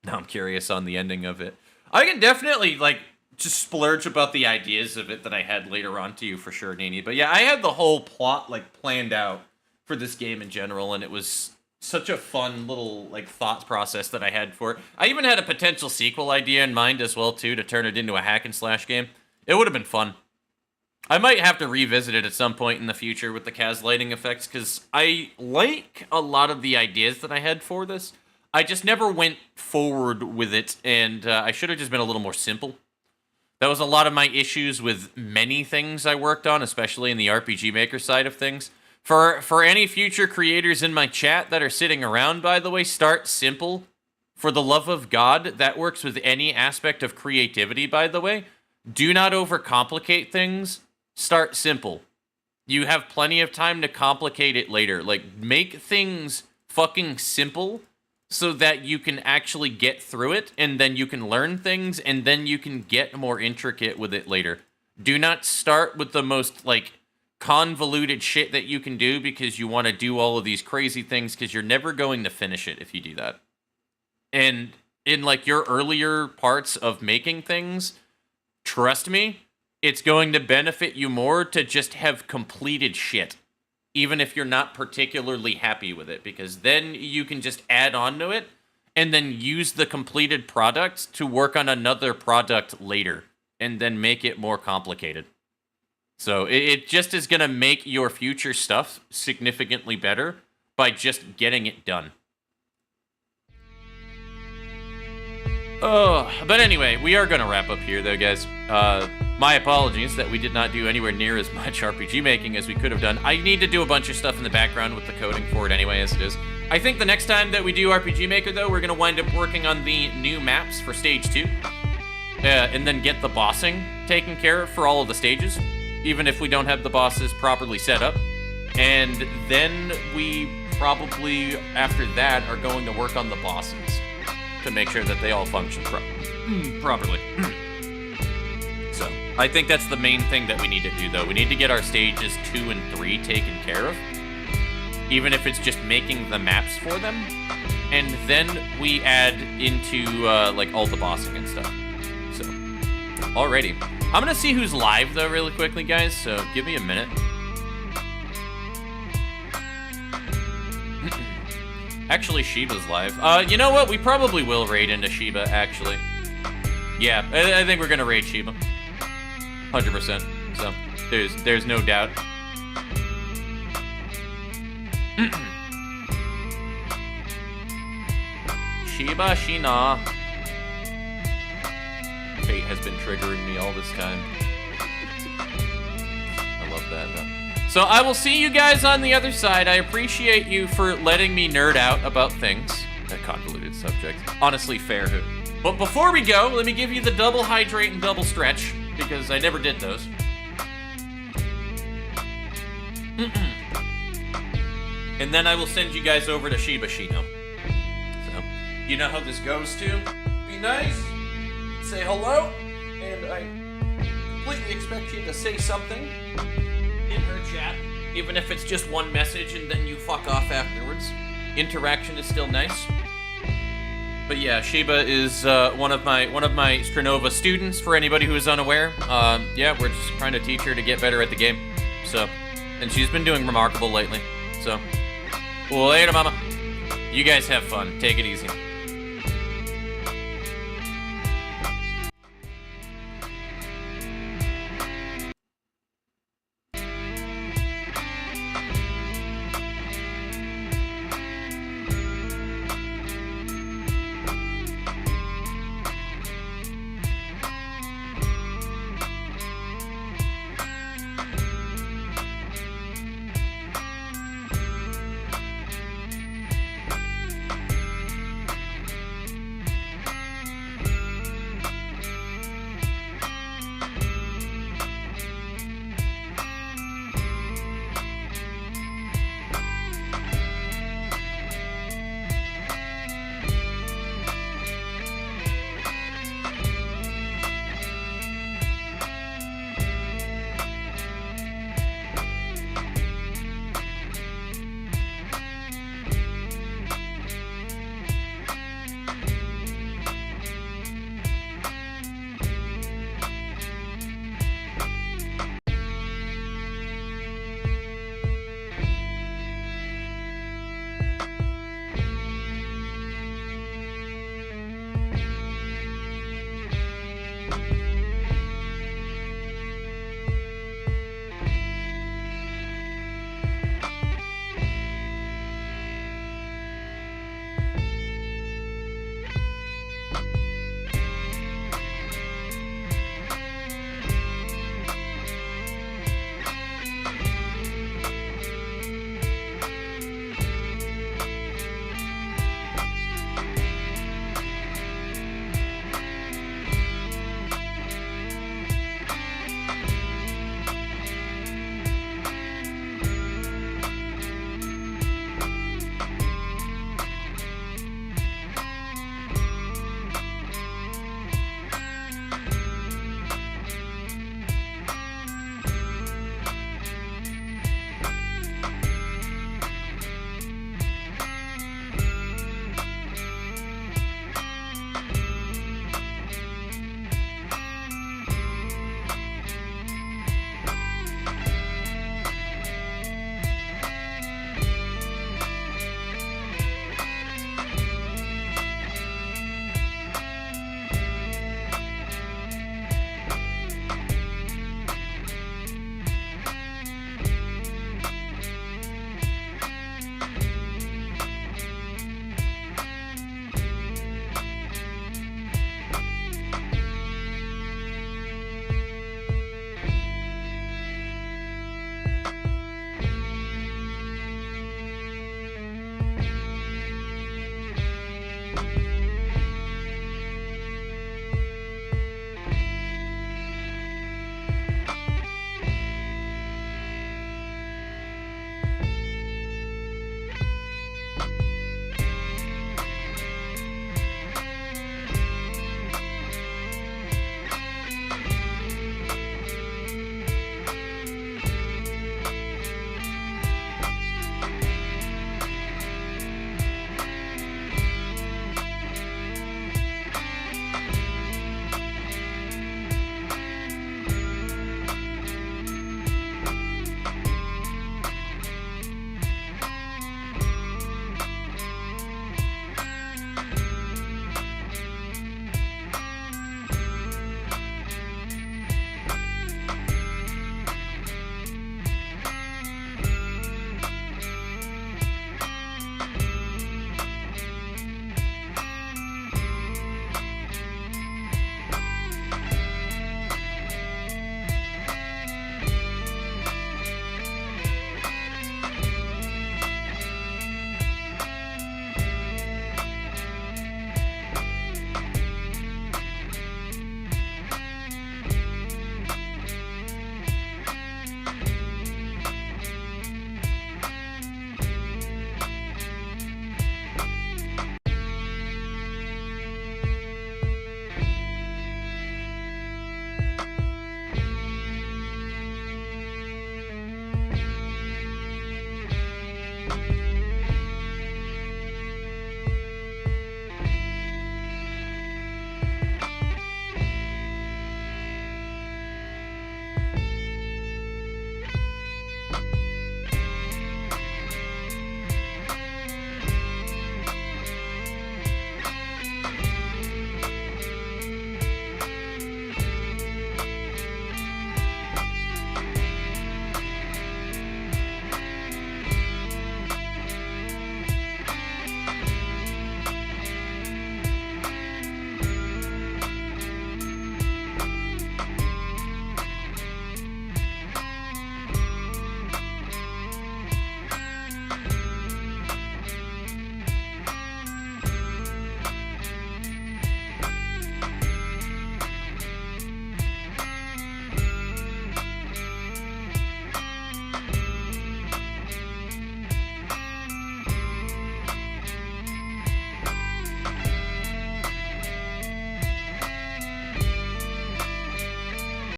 Now I'm curious on the ending of it. I can definitely like just splurge about the ideas of it that I had later on to you for sure, Nini. But yeah, I had the whole plot like planned out for this game in general, and it was such a fun little like thought process that I had for it. I even had a potential sequel idea in mind as well too, to turn it into a hack and slash game. It would have been fun. I might have to revisit it at some point in the future with the Kaz lighting effects, because I like a lot of the ideas that I had for this. I just never went forward with it, and I should have just been a little more simple. That was a lot of my issues with many things I worked on, especially in the RPG Maker side of things. For any future creators in my chat that are sitting around, by the way, start simple. For the love of God, that works with any aspect of creativity, by the way. Do not overcomplicate things. Start simple. You have plenty of time to complicate it later. Like, make things fucking simple so that you can actually get through it, and then you can learn things, and then you can get more intricate with it later. Do not start with the most, like, convoluted shit that you can do because you want to do all of these crazy things, because you're never going to finish it if you do that. And in, like, your earlier parts of making things, trust me, it's going to benefit you more to just have completed shit, even if you're not particularly happy with it, because then you can just add on to it and then use the completed product to work on another product later and then make it more complicated. So it just is going to make your future stuff significantly better by just getting it done. Oh, but anyway, we are going to wrap up here, though, guys. My apologies that we did not do anywhere near as much RPG making as we could have done. I need to do a bunch of stuff in the background with the coding for it anyway, as it is. I think the next time that we do RPG Maker, though, we're going to wind up working on the new maps for Stage 2. And then get the bossing taken care of for all of the stages, even if we don't have the bosses properly set up. And then we probably, after that, are going to work on the bosses to make sure that they all function properly. So, I think that's the main thing that we need to do, though. We need to get our stages 2 and 3 taken care of, even if it's just making the maps for them, and then we add into, like, all the bossing and stuff. So, alrighty. I'm gonna see who's live, though, really quickly, guys, so give me a minute. Actually, Shiba's live. You know what? We probably will raid into Shiba, actually. Yeah, I think we're gonna raid Shiba. 100%. So, there's no doubt. Shiba Shina. Fate has been triggering me all this time. I love that, though. So I will see you guys on the other side. I appreciate you for letting me nerd out about things. A convoluted subject. Honestly, fair. But before we go, let me give you the double hydrate and double stretch, because I never did those. And then I will send you guys over to Shiba Shino. So, you know how this goes, too. Be nice, say hello, and I completely expect you to say something in her chat, even if it's just one message and then you fuck off afterwards. Interaction is still nice. But yeah, Shiba is one of my Strenova students, for anybody who is unaware. Yeah, we're just trying to teach her to get better at the game. So, and she's been doing remarkable lately. So, Later, mama. You guys have fun. Take it easy.